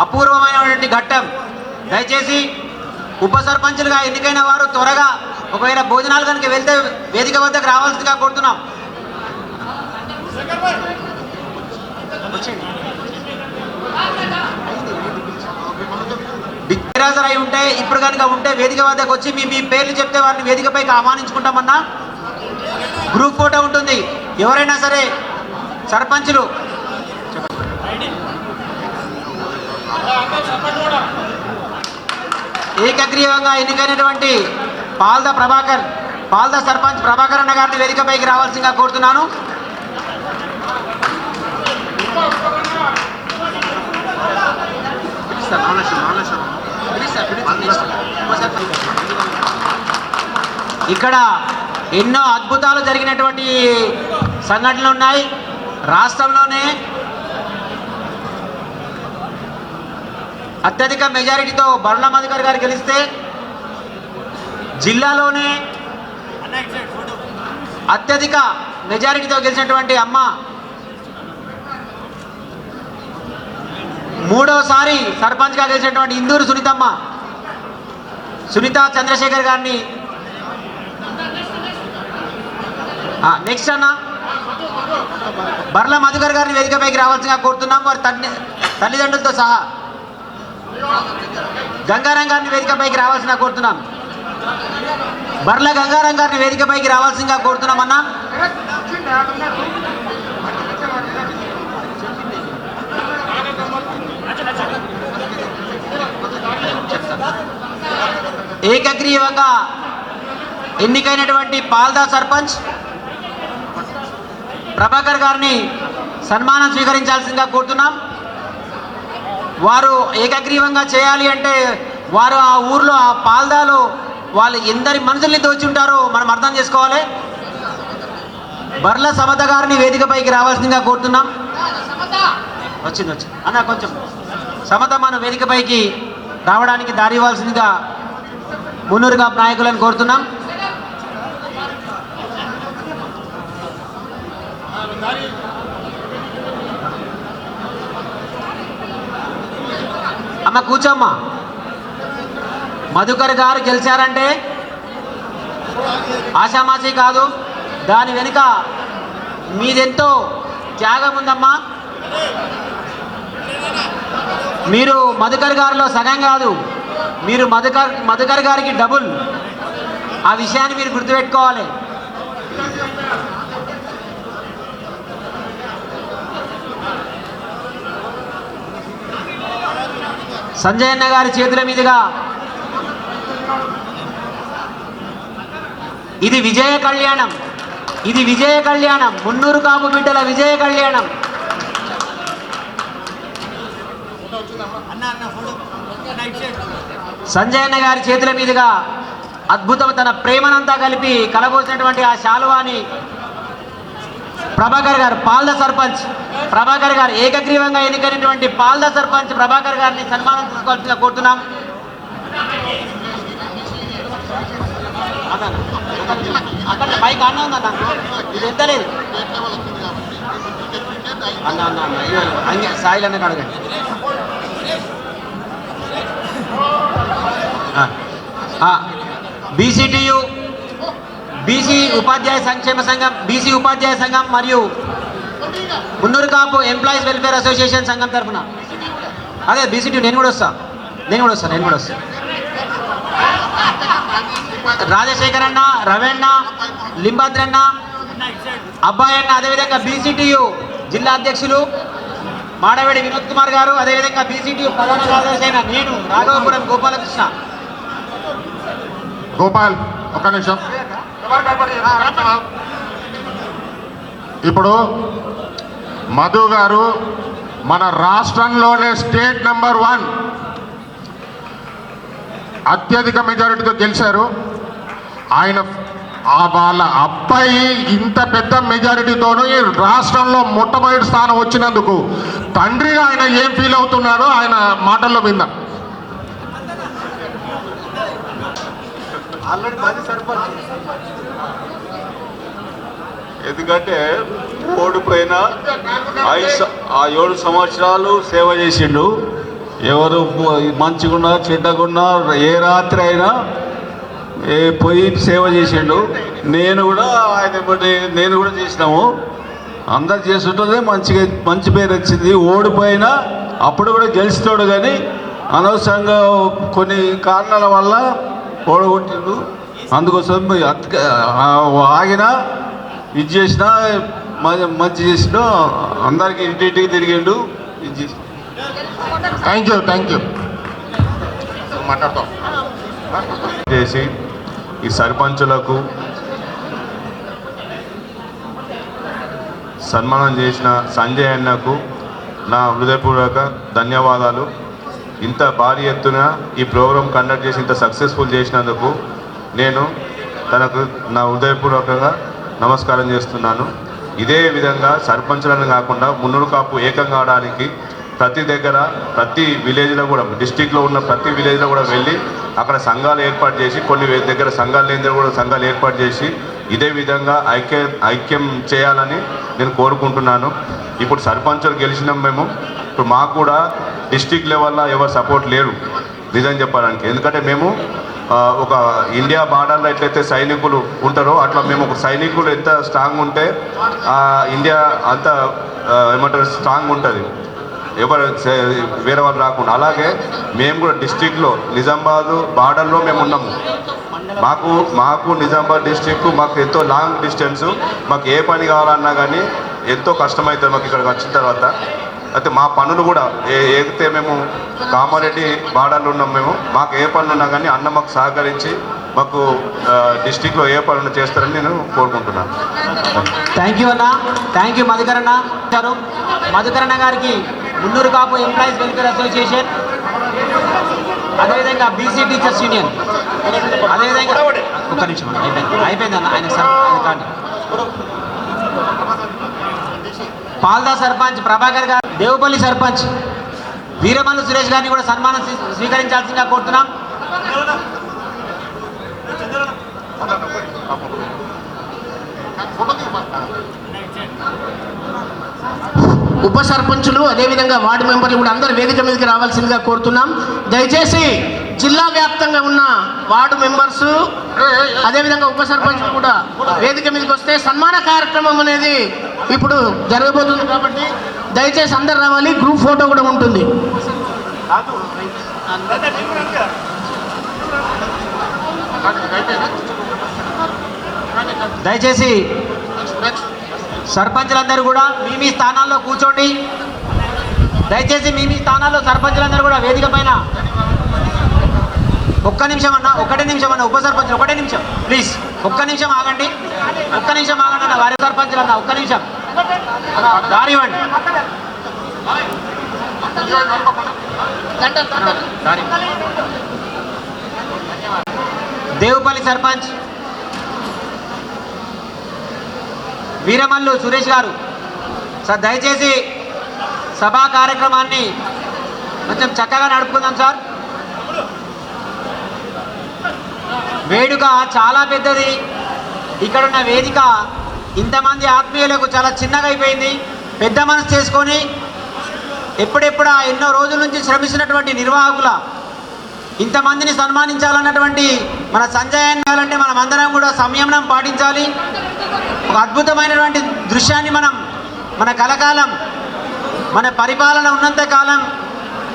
అపూర్వమైనటువంటి ఘట్టం. దయచేసి ఉప సర్పంచులుగా ఎన్నికైన వారు త్వరగా ఒకవేళ భోజనాలు కనుక వెళ్తే వేదిక వద్దకు రావాల్సిందిగా కోరుతున్నాం. డిగ్రాజర్ అయి ఉంటే ఇప్పుడు కనుక ఉంటే వేదిక వద్దకు వచ్చి మీ పేర్లు చెప్తే వారిని వేదికపైకి ఆహ్వానించుకుంటామన్నా. గ్రూప్ ఫోటో ఉంటుంది. ఎవరైనా సరే సర్పంచులు ఏకగ్రీవంగా ఎన్నికైనటువంటి పాల్దా సర్పంచ్ ప్రభాకర్ అన్న గారిని వేదికపైకి రావాల్సిందిగా కోరుతున్నాను. ఇక్కడ ఎన్నో అద్భుతాలు జరిగినటువంటి సంఘటనలు ఉన్నాయి. రాష్ట్రంలోనే అత్యధిక మెజారిటీతో బర్ల మధుకర్ గారు గెలిస్తే జిల్లాలోనే అత్యధిక మెజారిటీతో గెలిచినటువంటి అమ్మ మూడోసారి సర్పంచ్గా గెలిచినటువంటి ఇందూరు సునీత చంద్రశేఖర్ గారిని నెక్స్ట్ అన్న బర్ల మధుకర్ గారిని వేదికపైకి రావాల్సిందిగా కోరుతున్నాం. వారి తల్లిదండ్రులతో సహా గంగారాం గారిని వేదికపైకి రావాల్సిందిగా కోరుతున్నాం. బర్ల గంగారాం గారిని వేదికపైకి రావాల్సిందిగా కోరుతున్నామన్నా. ఏకగ్రీవంగా ఎన్నికైనటువంటి పాల్దా సర్పంచ్ ప్రభాకర్ గారిని సన్మానం స్వీకరించాల్సిందిగా కోరుతున్నాం. వారు ఏకగ్రీవంగా చేయాలి అంటే వారు ఆ ఊర్లో ఆ పాల్దాలో వాళ్ళు ఎందరి మనుషుల్ని దోచి ఉంటారో మనం అర్థం చేసుకోవాలి. బర్ల సమత గారిని వేదికపైకి రావాల్సిందిగా కోరుతున్నాం. వచ్చింది అన్న, కొంచెం సమత మన వేదికపైకి రావడానికి దారి ఇవ్వాల్సిందిగా మున్నూరు కాపు నాయకులను కోరుతున్నాం. అమ్మ కూర్చోమ్మా. మధుకర్ గారు గెలిచారంటే ఆషామాషి కాదు. దాని వెనుక మీదెంతో త్యాగం ఉందమ్మా. మీరు మధుకర్ గారిలో సగం కాదు, మీరు మధుకర్ గారికి డబుల్. ఆ విషయాన్ని మీరు గుర్తుపెట్టుకోవాలి. సంజయ్ అన్న గారి చేతుల మీదుగా ఇది విజయ కళ్యాణం, ఇది విజయ కళ్యాణం, మున్నూరు కాపు బిడ్డల విజయ కళ్యాణం. సంజయ్ అన్న గారి చేతుల మీదుగా అద్భుతం తన ప్రేమనంతా కలిపి కలబోసినటువంటి ఆ శాలువాని ప్రభాకర్ గారు పాల్ద సర్పంచ్ ప్రభాకర్ గారు ఏకగ్రీవంగా ఎన్నికైనటువంటి పాల్ద సర్పంచ్ ప్రభాకర్ గారిని సన్మానం తీసుకోవాల్సిందిగా కోరుతున్నాం. అక్కడ పైకి అన్న ఉందన్న, ఇది ఎంత లేదు అన్న అన్న అన్న సాయిల్ అన్న అడగండి. బీసీటీయు బీసీ ఉపాధ్యాయ సంక్షేమ సంఘం, బీసీ ఉపాధ్యాయ సంఘం మరియు మున్నూరు కాపు ఎంప్లాయీస్ వెల్ఫేర్ అసోసియేషన్ సంఘం తరఫున అదే బీసీటీయు నేను కూడా వస్తా. రాజశేఖర్ అన్న, రవెన్న, లింబాద్రన్న, అబ్బాయి అన్న, అదేవిధంగా బీసీటీయు జిల్లా అధ్యక్షులు మాడవేడి వినోద్ కుమార్ గారు, అదేవిధంగా బీసీటీయు ప్రధాన కార్యదర్శి అయిన నేను రాఘవపురం గోపాలకృష్ణ. గోపాల్ ఒక్క నిమిషం. ఇప్పుడు మధు గారు మన రాష్ట్రంలోనే స్టేట్ నెంబర్ 1 అత్యధిక మెజారిటీతో గెలిచారు. ఆయన వాళ్ళ అబ్బాయి ఇంత పెద్ద మెజారిటీతోనూ ఈ రాష్ట్రంలో మొట్టమొదటి స్థానం వచ్చినందుకు తండ్రిగా ఆయన ఏం ఫీల్ అవుతున్నాడో ఆయన మాటల్లో విందాం. ఎందుకంటే ఓడిపోయిన 7 సంవత్సరాలు సేవ చేసిండు. ఎవరు మంచిగున్నా చెడ్డగున్నా ఏ రాత్రి అయినా పోయి సేవ చేసిండు. నేను కూడా చేసినాము. అందరు చేస్తుంటే మంచి పేరు వచ్చింది. ఓడిపోయినా అప్పుడు కూడా గెలుస్తాడు, కానీ అనవసరంగా కొన్ని కారణాల వల్ల ఓడగొట్టిండు. అందుకోసం ఆగినా ఇది చేసినా మంచి చేసినా అందరికి ఇంటింటికి తిరిగిండు. ఇది థ్యాంక్ యూ మాట్లాడతాం. చేసి ఈ సర్పంచులకు సన్మానం చేసిన సంజయ్ అన్నకు నా హృదయపూర్వక ధన్యవాదాలు. ఇంత భారీ ఎత్తున ఈ ప్రోగ్రాం కండక్ట్ చేసి ఇంత సక్సెస్ఫుల్ చేసినందుకు నేను తనకు నా హృదయపూర్వకంగా నమస్కారం చేస్తున్నాను. ఇదే విధంగా సర్పంచులను కాకుండా మున్నూరు కాపు ఏకం కావడానికి ప్రతి దగ్గర ప్రతి విలేజ్లో కూడా డిస్టిక్లో ఉన్న ప్రతి విలేజ్లో కూడా వెళ్ళి అక్కడ సంఘాలు ఏర్పాటు చేసి కొన్ని దగ్గర సంఘాలు లేని కూడా సంఘాలు ఏర్పాటు చేసి ఇదే విధంగా ఐక్యం చేయాలని నేను కోరుకుంటున్నాను. ఇప్పుడు సర్పంచులు గెలిచినాం మేము. ఇప్పుడు మాకు కూడా డిస్టిక్ లెవెల్లో ఎవరు సపోర్ట్ లేరు నిజం చెప్పడానికి. ఎందుకంటే మేము ఒక ఇండియా బార్డర్లో ఎట్లయితే సైనికులు ఉంటారో అట్లా మేము ఒక సైనికులు ఎంత స్ట్రాంగ్ ఉంటే ఇండియా అంత ఏమంటారు స్ట్రాంగ్ ఉంటుంది, ఎవరు వేరే వాళ్ళు రాకుండా. అలాగే మేము కూడా డిస్టిక్లో నిజామాబాద్ బార్డర్లో మేము ఉన్నాము. మాకు నిజామాబాద్ డిస్టిక్ మాకు ఎంతో లాంగ్ డిస్టెన్సు. మాకు ఏ పని కావాలన్నా కానీ ఎంతో కష్టమవుతుంది మాకు ఇక్కడికి వచ్చిన తర్వాత. అయితే మా పనులు కూడా ఏదైతే మేము కామారెడ్డి బార్డర్లో ఉన్నాం, మాకు ఏ పనులు ఉన్నా కానీ అన్న మాకు సహకరించి మాకు డిస్టిక్లో ఏ పనులు చేస్తారని నేను కోరుకుంటున్నాను. థ్యాంక్ యూ అన్న, థ్యాంక్ యూ మధుకర్ అన్న గారు. మధుకర్ అన్న గారికి మున్నూరు కాపు ఎంప్లాయీస్ వెల్ఫేర్ అసోసియేషన్, అదేవిధంగా బీసీ టీచర్స్ యూనియన్, అదేవిధంగా ఒక్క నిమిషం అయిపోయిందన్న ఆయన కానీ పాల్దా సర్పంచ్ ప్రభాకర్ గారు, దేవుపల్లి సర్పంచ్ వీరమల్లు సురేష్ గారిని కూడా సన్మానం స్వీకరించాల్సిందిగా కోరుతున్నాం. ఉప సర్పంచులు అదేవిధంగా వార్డు మెంబర్లు కూడా అందరూ వేదిక మీదకి రావాల్సిందిగా కోరుతున్నాం. దయచేసి జిల్లా వ్యాప్తంగా ఉన్న వార్డు మెంబర్స్ అదేవిధంగా ఉప సర్పంచులు కూడా వేదిక మీదకి వస్తే సన్మాన కార్యక్రమం అనేది ఇప్పుడు జరగబోతుంది కాబట్టి దయచేసి అందరు రావాలి. గ్రూప్ ఫోటో కూడా ఉంటుంది. దయచేసి సర్పంచులందరూ కూడా మీ స్థానాల్లో కూర్చోండి. దయచేసి మీ స్థానాల్లో సర్పంచులందరూ కూడా వేదిక పైన ఒక్క నిమిషం అన్న ఉప సర్పంచులు ఒకటే నిమిషం ప్లీజ్, ఒక్క నిమిషం ఆగండి అన్న వారి సర్పంచులు అన్న ఒక్క నిమిషం దారి ఇవ్వండి. దేవుపల్లి సర్పంచ్ వీరమల్లు సురేష్ గారు. సార్ దయచేసి సభా కార్యక్రమాన్ని కొంచెం చక్కగా నడుపుకుందాం సార్. వేడుక చాలా పెద్దది. ఇక్కడున్న వేదిక ఇంతమంది ఆత్మీయులకు చాలా చిన్నగా అయిపోయింది. పెద్ద మనసు చేసుకొని ఎప్పుడెప్పుడా ఎన్నో రోజుల నుంచి శ్రమిస్తున్నటువంటి నిర్వాహకుల ఇంతమందిని సన్మానించాలన్నటువంటి మన సంజయ్ అన్నాలంటే మనం అందరం కూడా సంయమనం పాటించాలి. ఒక అద్భుతమైనటువంటి దృశ్యాన్ని మన కలకాలం మన పరిపాలన ఉన్నంత కాలం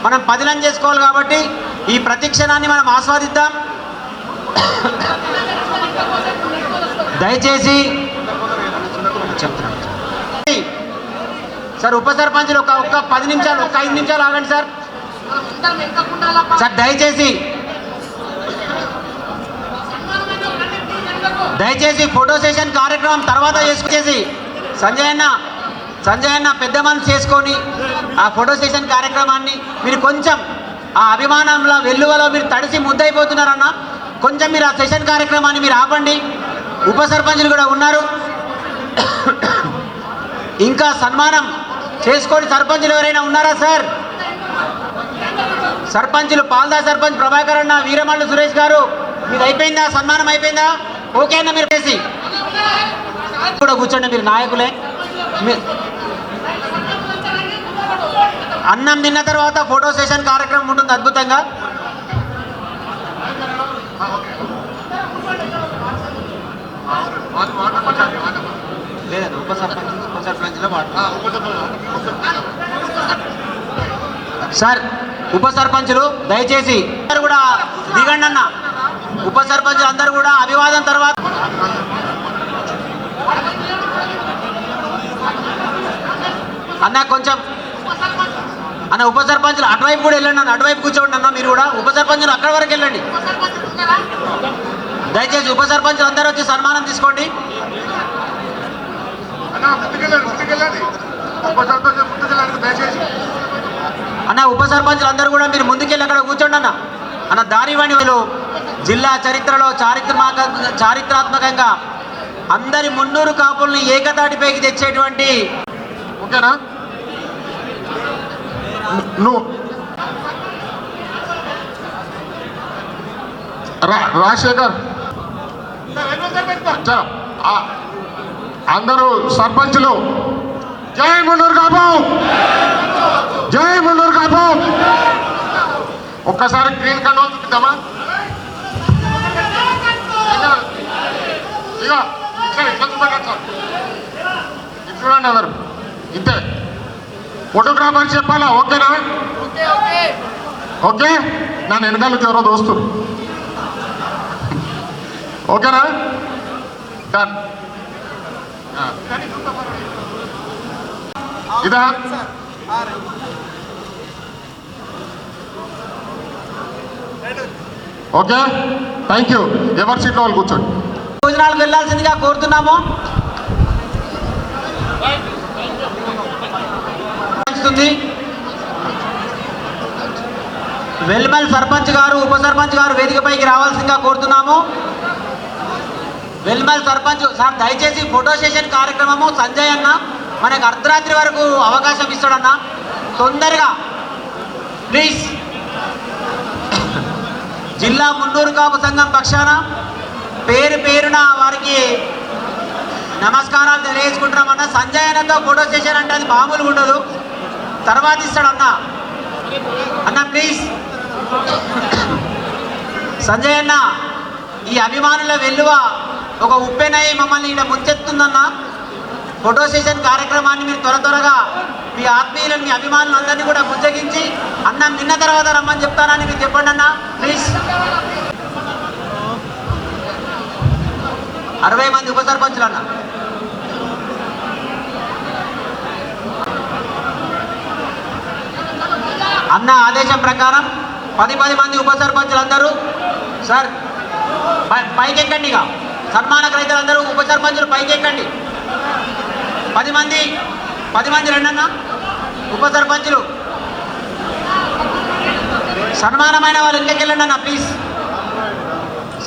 మనం పదిలం చేసుకోవాలి. కాబట్టి ఈ ప్రతిక్షణాన్ని మనం ఆస్వాదిద్దాం. దయచేసి చెప్తున్నాను సార్, ఉప సర్పంచులు ఒక్క 10 నిమిషాలు, ఒక్క 5 నిమిషాలు ఆగండి సార్. సార్ దయచేసి ఫోటో సెషన్ కార్యక్రమం తర్వాత చేసుకొచ్చేసి సంజయ్ అన్న పెద్ద మనసు చేసుకొని ఆ ఫోటో సెషన్ కార్యక్రమాన్ని మీరు కొంచెం ఆ అభిమానంలో వెల్లువలో మీరు తడిసి ముద్దయిపోతున్నారన్న, కొంచెం మీరు ఆ సెషన్ కార్యక్రమాన్ని మీరు ఆపండి. ఉప సర్పంచులు కూడా ఉన్నారు. ఇంకా సన్మానం చేసుకొని సర్పంచులు ఎవరైనా ఉన్నారా సార్? సర్పంచులు పాల్దా సర్పంచ్ ప్రభాకర్ అన్న, వీరమల్లు సురేష్ గారు, మీరు అయిపోయిందా? సన్మానం అయిపోయిందా? ఓకే అన్న, మీరు చేసి కూడా కూర్చోండి. మీరు నాయకులే. అన్నం తిన్న తర్వాత ఫోటో సెషన్ కార్యక్రమం ఉంటుంది అద్భుతంగా. లేదండి, ఉప సర్పంచ్లో సార్ ఉప సర్పంచులు దయచేసి అందరూ కూడా దిగండి అన్న. ఉప సర్పంచులు అందరూ కూడా అభివాదం తర్వాత అన్న కొంచెం అన్న ఉప సర్పంచులు అటువైపు కూడా వెళ్ళండి అన్న, అటువైపు కూర్చోండి అన్న. మీరు కూడా ఉప సర్పంచులు అక్కడి వరకు వెళ్ళండి. దయచేసి ఉప సర్పంచులు అందరూ వచ్చి సన్మానం తీసుకోండి. అన్న ఉప సర్పంచులు అందరూ కూడా మీరు ముందుకెళ్ళి అక్కడ కూర్చోండి అన్న. అన్న దారివాణిలో జిల్లా చరిత్రలో చారిత్రాత్మకంగా అందరి మున్నూరు కాపుల్ని ఏకతాటిపైకి తెచ్చేటువంటి ఓకేనా నువ్వు రాజశేఖర్ అందరూ సర్పంచులు జై మున్నూరు కాపు, జై మున్నూరు కాపు. ఒక్కసారి గ్రీన్ కండోల్ చూపిద్దామా? ఇక చూడండి అందరు ఇంతే. ఫోటోగ్రాఫర్ చెప్పాలా? ఓకేనా? ఓకే. నన్ను వెనకాల ఎవరో దోస్తులు. ఓకేనా? డన్. ఇదా ఓకే, థ్యాంక్ యూ. ఎవరి సీట్లో వాళ్ళు కూర్చోండి. భోజనాలకు వెళ్ళాల్సిందిగా కోరుతున్నాము. వెల్మల్ సర్పంచ్ గారు, ఉప సర్పంచ్ గారు వేదికపైకి రావాల్సిందిగా కోరుతున్నాము. వెల్మల్ సర్పంచ్ సార్ దయచేసి ఫోటో సెషన్ కార్యక్రమము సంజయ్ అన్న మనకు అర్ధరాత్రి వరకు అవకాశం ఇస్తాడన్న, తొందరగా ప్లీజ్. జిల్లా మున్నూరు కాపు సంఘం పక్షాన పేరున వారికి నమస్కారాలు తెలియజేసుకుంటున్నామన్న. సంజయ్ అన్నతో ఫోటో సెషన్ అంటే అది మామూలుగా ఉండదు, తర్వాత ఇస్తాడన్న. అన్న ప్లీజ్ సంజయ్ అన్న, ఈ అభిమానుల వెల్లువ ఒక ఉప్పెనై మమ్మల్ని ఇక్కడ ముంచెత్తుందన్న. ఫోటో సెషన్ కార్యక్రమాన్ని మీరు త్వరగా మీ ఆత్మీయులను, మీ అభిమానులు అందరినీ కూడా బుజ్జగించి అన్నం తిన్న తర్వాత రమ్మని చెప్తానని మీరు చెప్పండి అన్న ప్లీజ్. 60 మంది ఉప సర్పంచులు అన్న. అన్న ఆదేశం ప్రకారం 10 మంది ఉప సర్పంచులు అందరూ సార్ పైకి ఎక్కండి. ఇక సన్మాన రైతులందరూ ఉప సర్పంచులు పైకి ఎక్కండి. 10 మంది రండన్న. ఉప సర్పంచులు సన్మానమైన వాళ్ళు వెనకెళ్ళండి అన్న ప్లీజ్.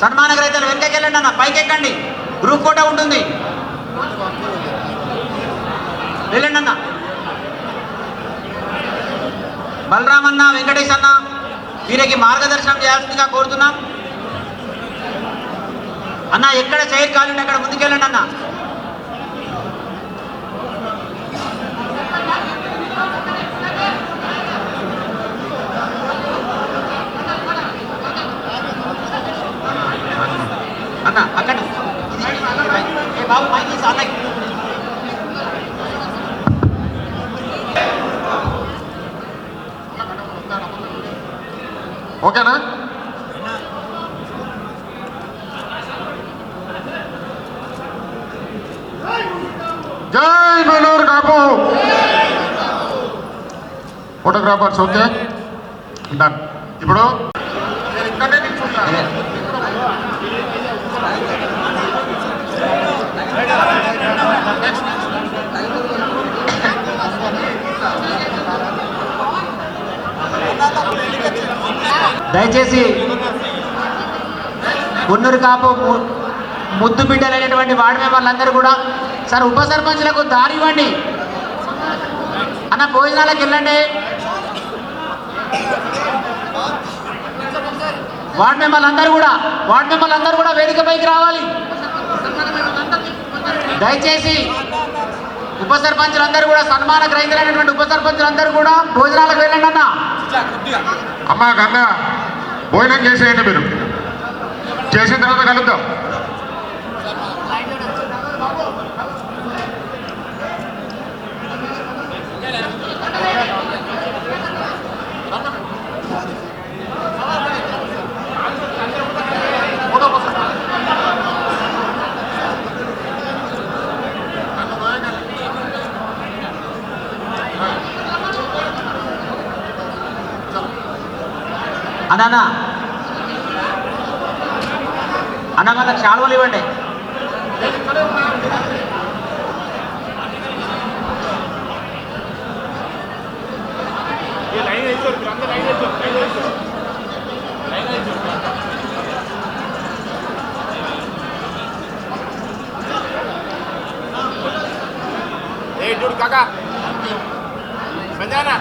సన్మాన రైతులు వెనకెళ్ళండి అన్న, పైకి ఎక్కండి. గ్రూప్ ఫోటో ఉంటుంది. వెళ్ళండి అన్న. బలరామన్న, వెంకటేష్ అన్న వీరికి మార్గదర్శనం చేయాల్సిందిగా కోరుతున్నాం. అన్న ఎక్కడ చైర్ కాలండి అక్కడ ముందుకెళ్ళండి అన్న. అన్న అక్కడ బాబు మైక్ తీసి అన్నకి. ఓకేనా? జై Munnuru Kapu. Photographers okay done. ఇప్పుడు ఇక్కడే నిల్చుంటాను. దయచేసి మున్నూరు కాపు ముద్దు బిడ్డలైనటువంటి వార్డు మెంబర్లందరూ కూడా సార్ ఉప సర్పంచ్లకు దారి ఇవ్వండి అన్న. భోజనాలకు వెళ్ళండి. వార్డు మెంబర్లందరూ కూడా వేదికపైకి రావాలి. దయచేసి ఉప సర్పంచులందరూ కూడా సన్మాన గ్రహీతలైనటువంటి ఉప సర్పంచులందరూ కూడా భోజనాలకు వెళ్ళండి అన్న. అమ్మా గంగ భోజనం చేసేయండి. మీరు చేసిన తర్వాత కలుద్దాం. అన్న అన్న మనకు శాలువలు ఇవ్వండి. కాకా సంజానా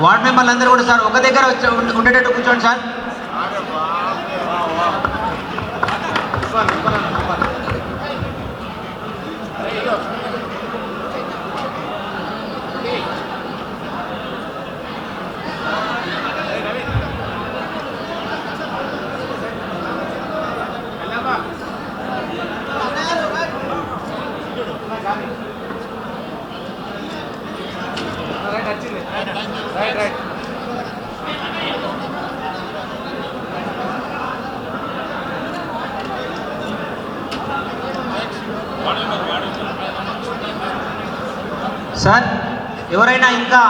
వార్డు మెంబర్లందరూ కూడా సార్ ఒక దగ్గర ఉండేటట్టు కూర్చోండి సార్. సార్ ఎవరైనా ఇంకా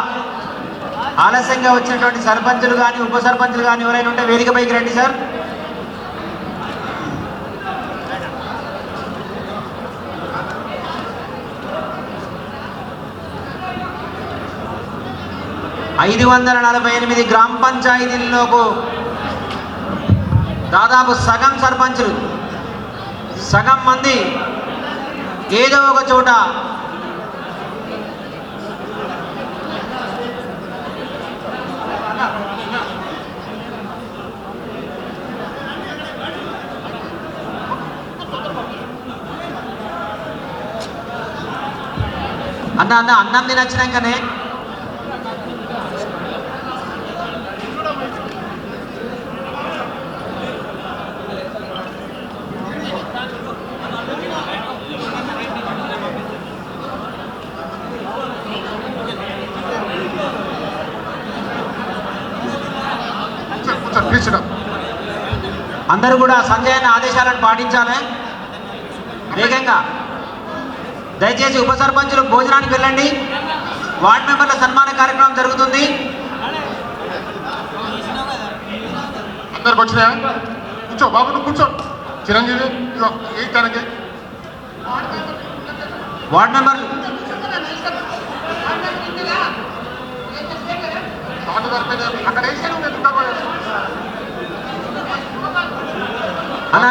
ఆలస్యంగా వచ్చినటువంటి సర్పంచులు కానీ ఉప సర్పంచులు కానీ ఎవరైనా ఉంటే వేదికపైకి రండి సార్. ఐదు 548 గ్రామ పంచాయతీల్లోకి దాదాపు సగం సర్పంచులు, సగం మంది ఏదో ఒక చోట అన్నం తినొచ్చినాకనే అందరూ కూడా సంజయ్ అన్న ఆదేశాలను పాటించాలి వేగంగా. దయచేసి ఉప సర్పంచులు భోజనానికి వెళ్ళండి. వార్డు మెంబర్ల సన్మాన కార్యక్రమం జరుగుతుంది. అందరికి వచ్చినాయా? కూర్చో బాబు, నువ్వు కూర్చో. చిరంజీవి ఇగో ఈ తనకి వార్డ్ మెంబర్ అక్కడ వేసాను అన్న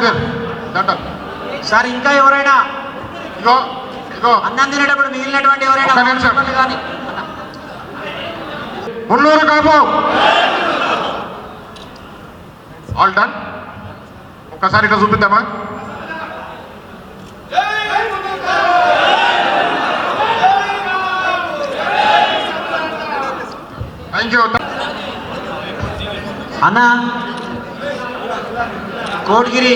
దండ సార్ ఇంకా ఎవరైనా ఇగో ఇగో అన్నం తినేటప్పుడు మిగిలినటువంటి ఎవరైనా ఒక్క నిమిషం. వార్డ్ మెంబర్లు కానీ మున్నూరు కాపు ఆల్ డన్ ఒక్కసారి ఇట్లా చూపిద్దామా థ్యాంక్ యూ అన్న కోటగిరి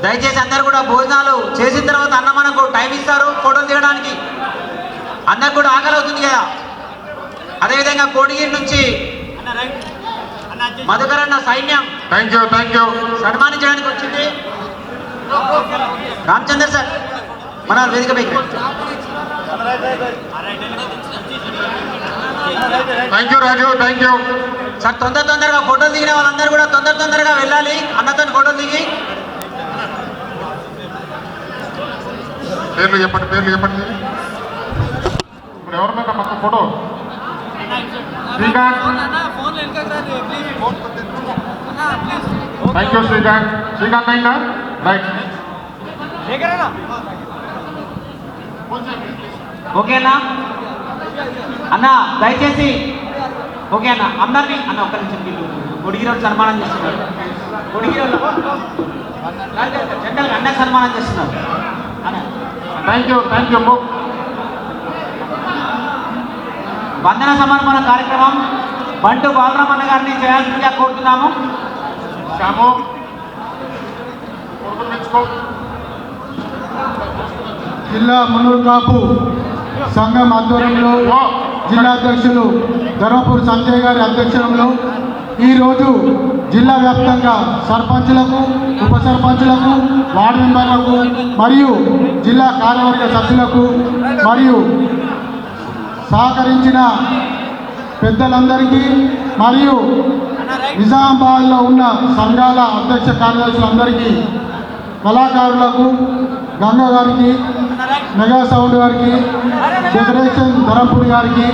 దయచేసి అందరు కూడా భోజనాలు చేసిన తర్వాత అన్న మనకు టైం ఇస్తారు ఫోటోలు దిగడానికి అందరికి కూడా ఆకలి అవుతుంది కదా అదేవిధంగా కోటగిరి నుంచి మధుకరన్న సైన్యం థ్యాంక్ యూ సన్మానించడానికి వచ్చింది రామచంద్ర సార్ మన వేదిక పైకి thank you Raju thank you sir తొందరగా ఫోటోలు దిగిన వాళ్ళందరూ కూడా తొందరగా వెళ్ళాలి అన్నతో ఫోటోలు దిగి పేర్లు చెప్పండి ఇప్పుడు ఎవరినైనా మొత్తం photo Srikanth thank you Srikanth అయిందా రైట్ ఓకేనా అన్న దయచేసి ఓకే అన్న అందరినీ అన్న ఒక్క నిమిషం కొడిగిరోడు సన్మానం చేస్తున్నారు కొడిగిరోడు జనరల్గా అన్న సన్మానం చేస్తున్నారు థ్యాంక్ యూ వందన సమర్పణ కార్యక్రమం బంటు బాలరామ్ అన్న గారిని చేయాల్సిందిగా కోరుతున్నాము శ్యాము కొడుకుని మెచ్చుకో జిల్లా మున్నూరు కాపు సంఘం ఆధ్వర్యంలో జిల్లా అధ్యక్షులు ధర్మపూర్ సంజయ్ గారి అధ్యక్షంలో ఈరోజు జిల్లా వ్యాప్తంగా సర్పంచులకు ఉప సర్పంచులకు వార్డు మెంబర్లకు మరియు జిల్లా కార్యవర్గ సభ్యులకు మరియు సహకరించిన పెద్దలందరికీ మరియు నిజామాబాద్లో ఉన్న సంఘాల అధ్యక్ష కార్యదర్శులందరికీ కళాకారులకు గంగ గారికి మెగా సౌండ్ గారికి డెకరేషన్ ధరంపూడి గారికి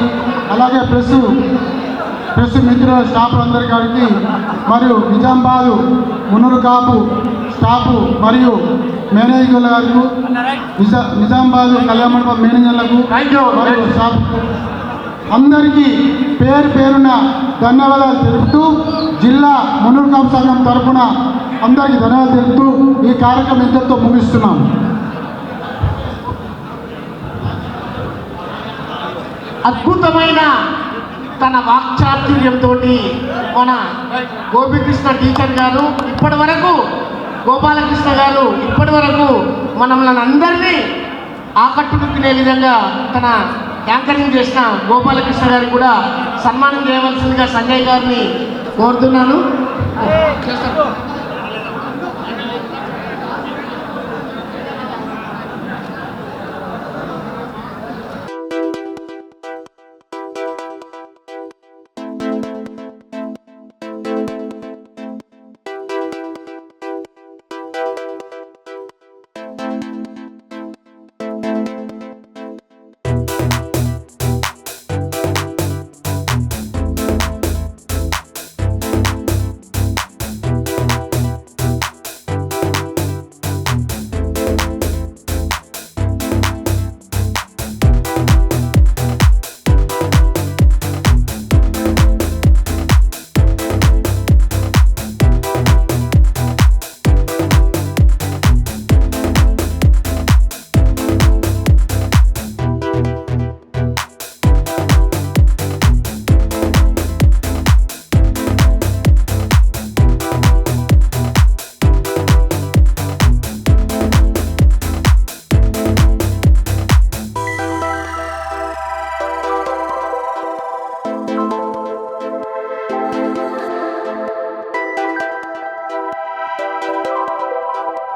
అలాగే ప్రెస్ మిత్రుల స్టాఫ్లందరి గారికి మరియు నిజామాబాదు మున్నూరు కాపు స్టాఫ్ మరియు మేనేజర్ల గారికి నిజామాబాదు కళ్యాణ మండపం మేనేజర్లకు మరియు స్టాఫ్ అందరికీ పేరున ధన్యవాదాలు తెలుపుతూ జిల్లా మున్నూరు కాపు సంఘం తరఫున అందరికీ ధన్యవాదాలు తెలుపుతూ ఈ కార్యక్రమం ఇంతటితో ముగిస్తున్నాం. అద్భుతమైన తన వాక్చాతుర్యంతో మన గోపికృష్ణ టీచర్ గారు ఇప్పటి వరకు గోపాలకృష్ణ గారు ఇప్పటి వరకు మనల్ని అందరినీ ఆకట్టుకునే విధంగా తన యాంకరింగ్ చేసిన గోపాలకృష్ణ గారికి కూడా సన్మానం చేయవలసిందిగా సంజయ్ గారిని కోరుతున్నాను.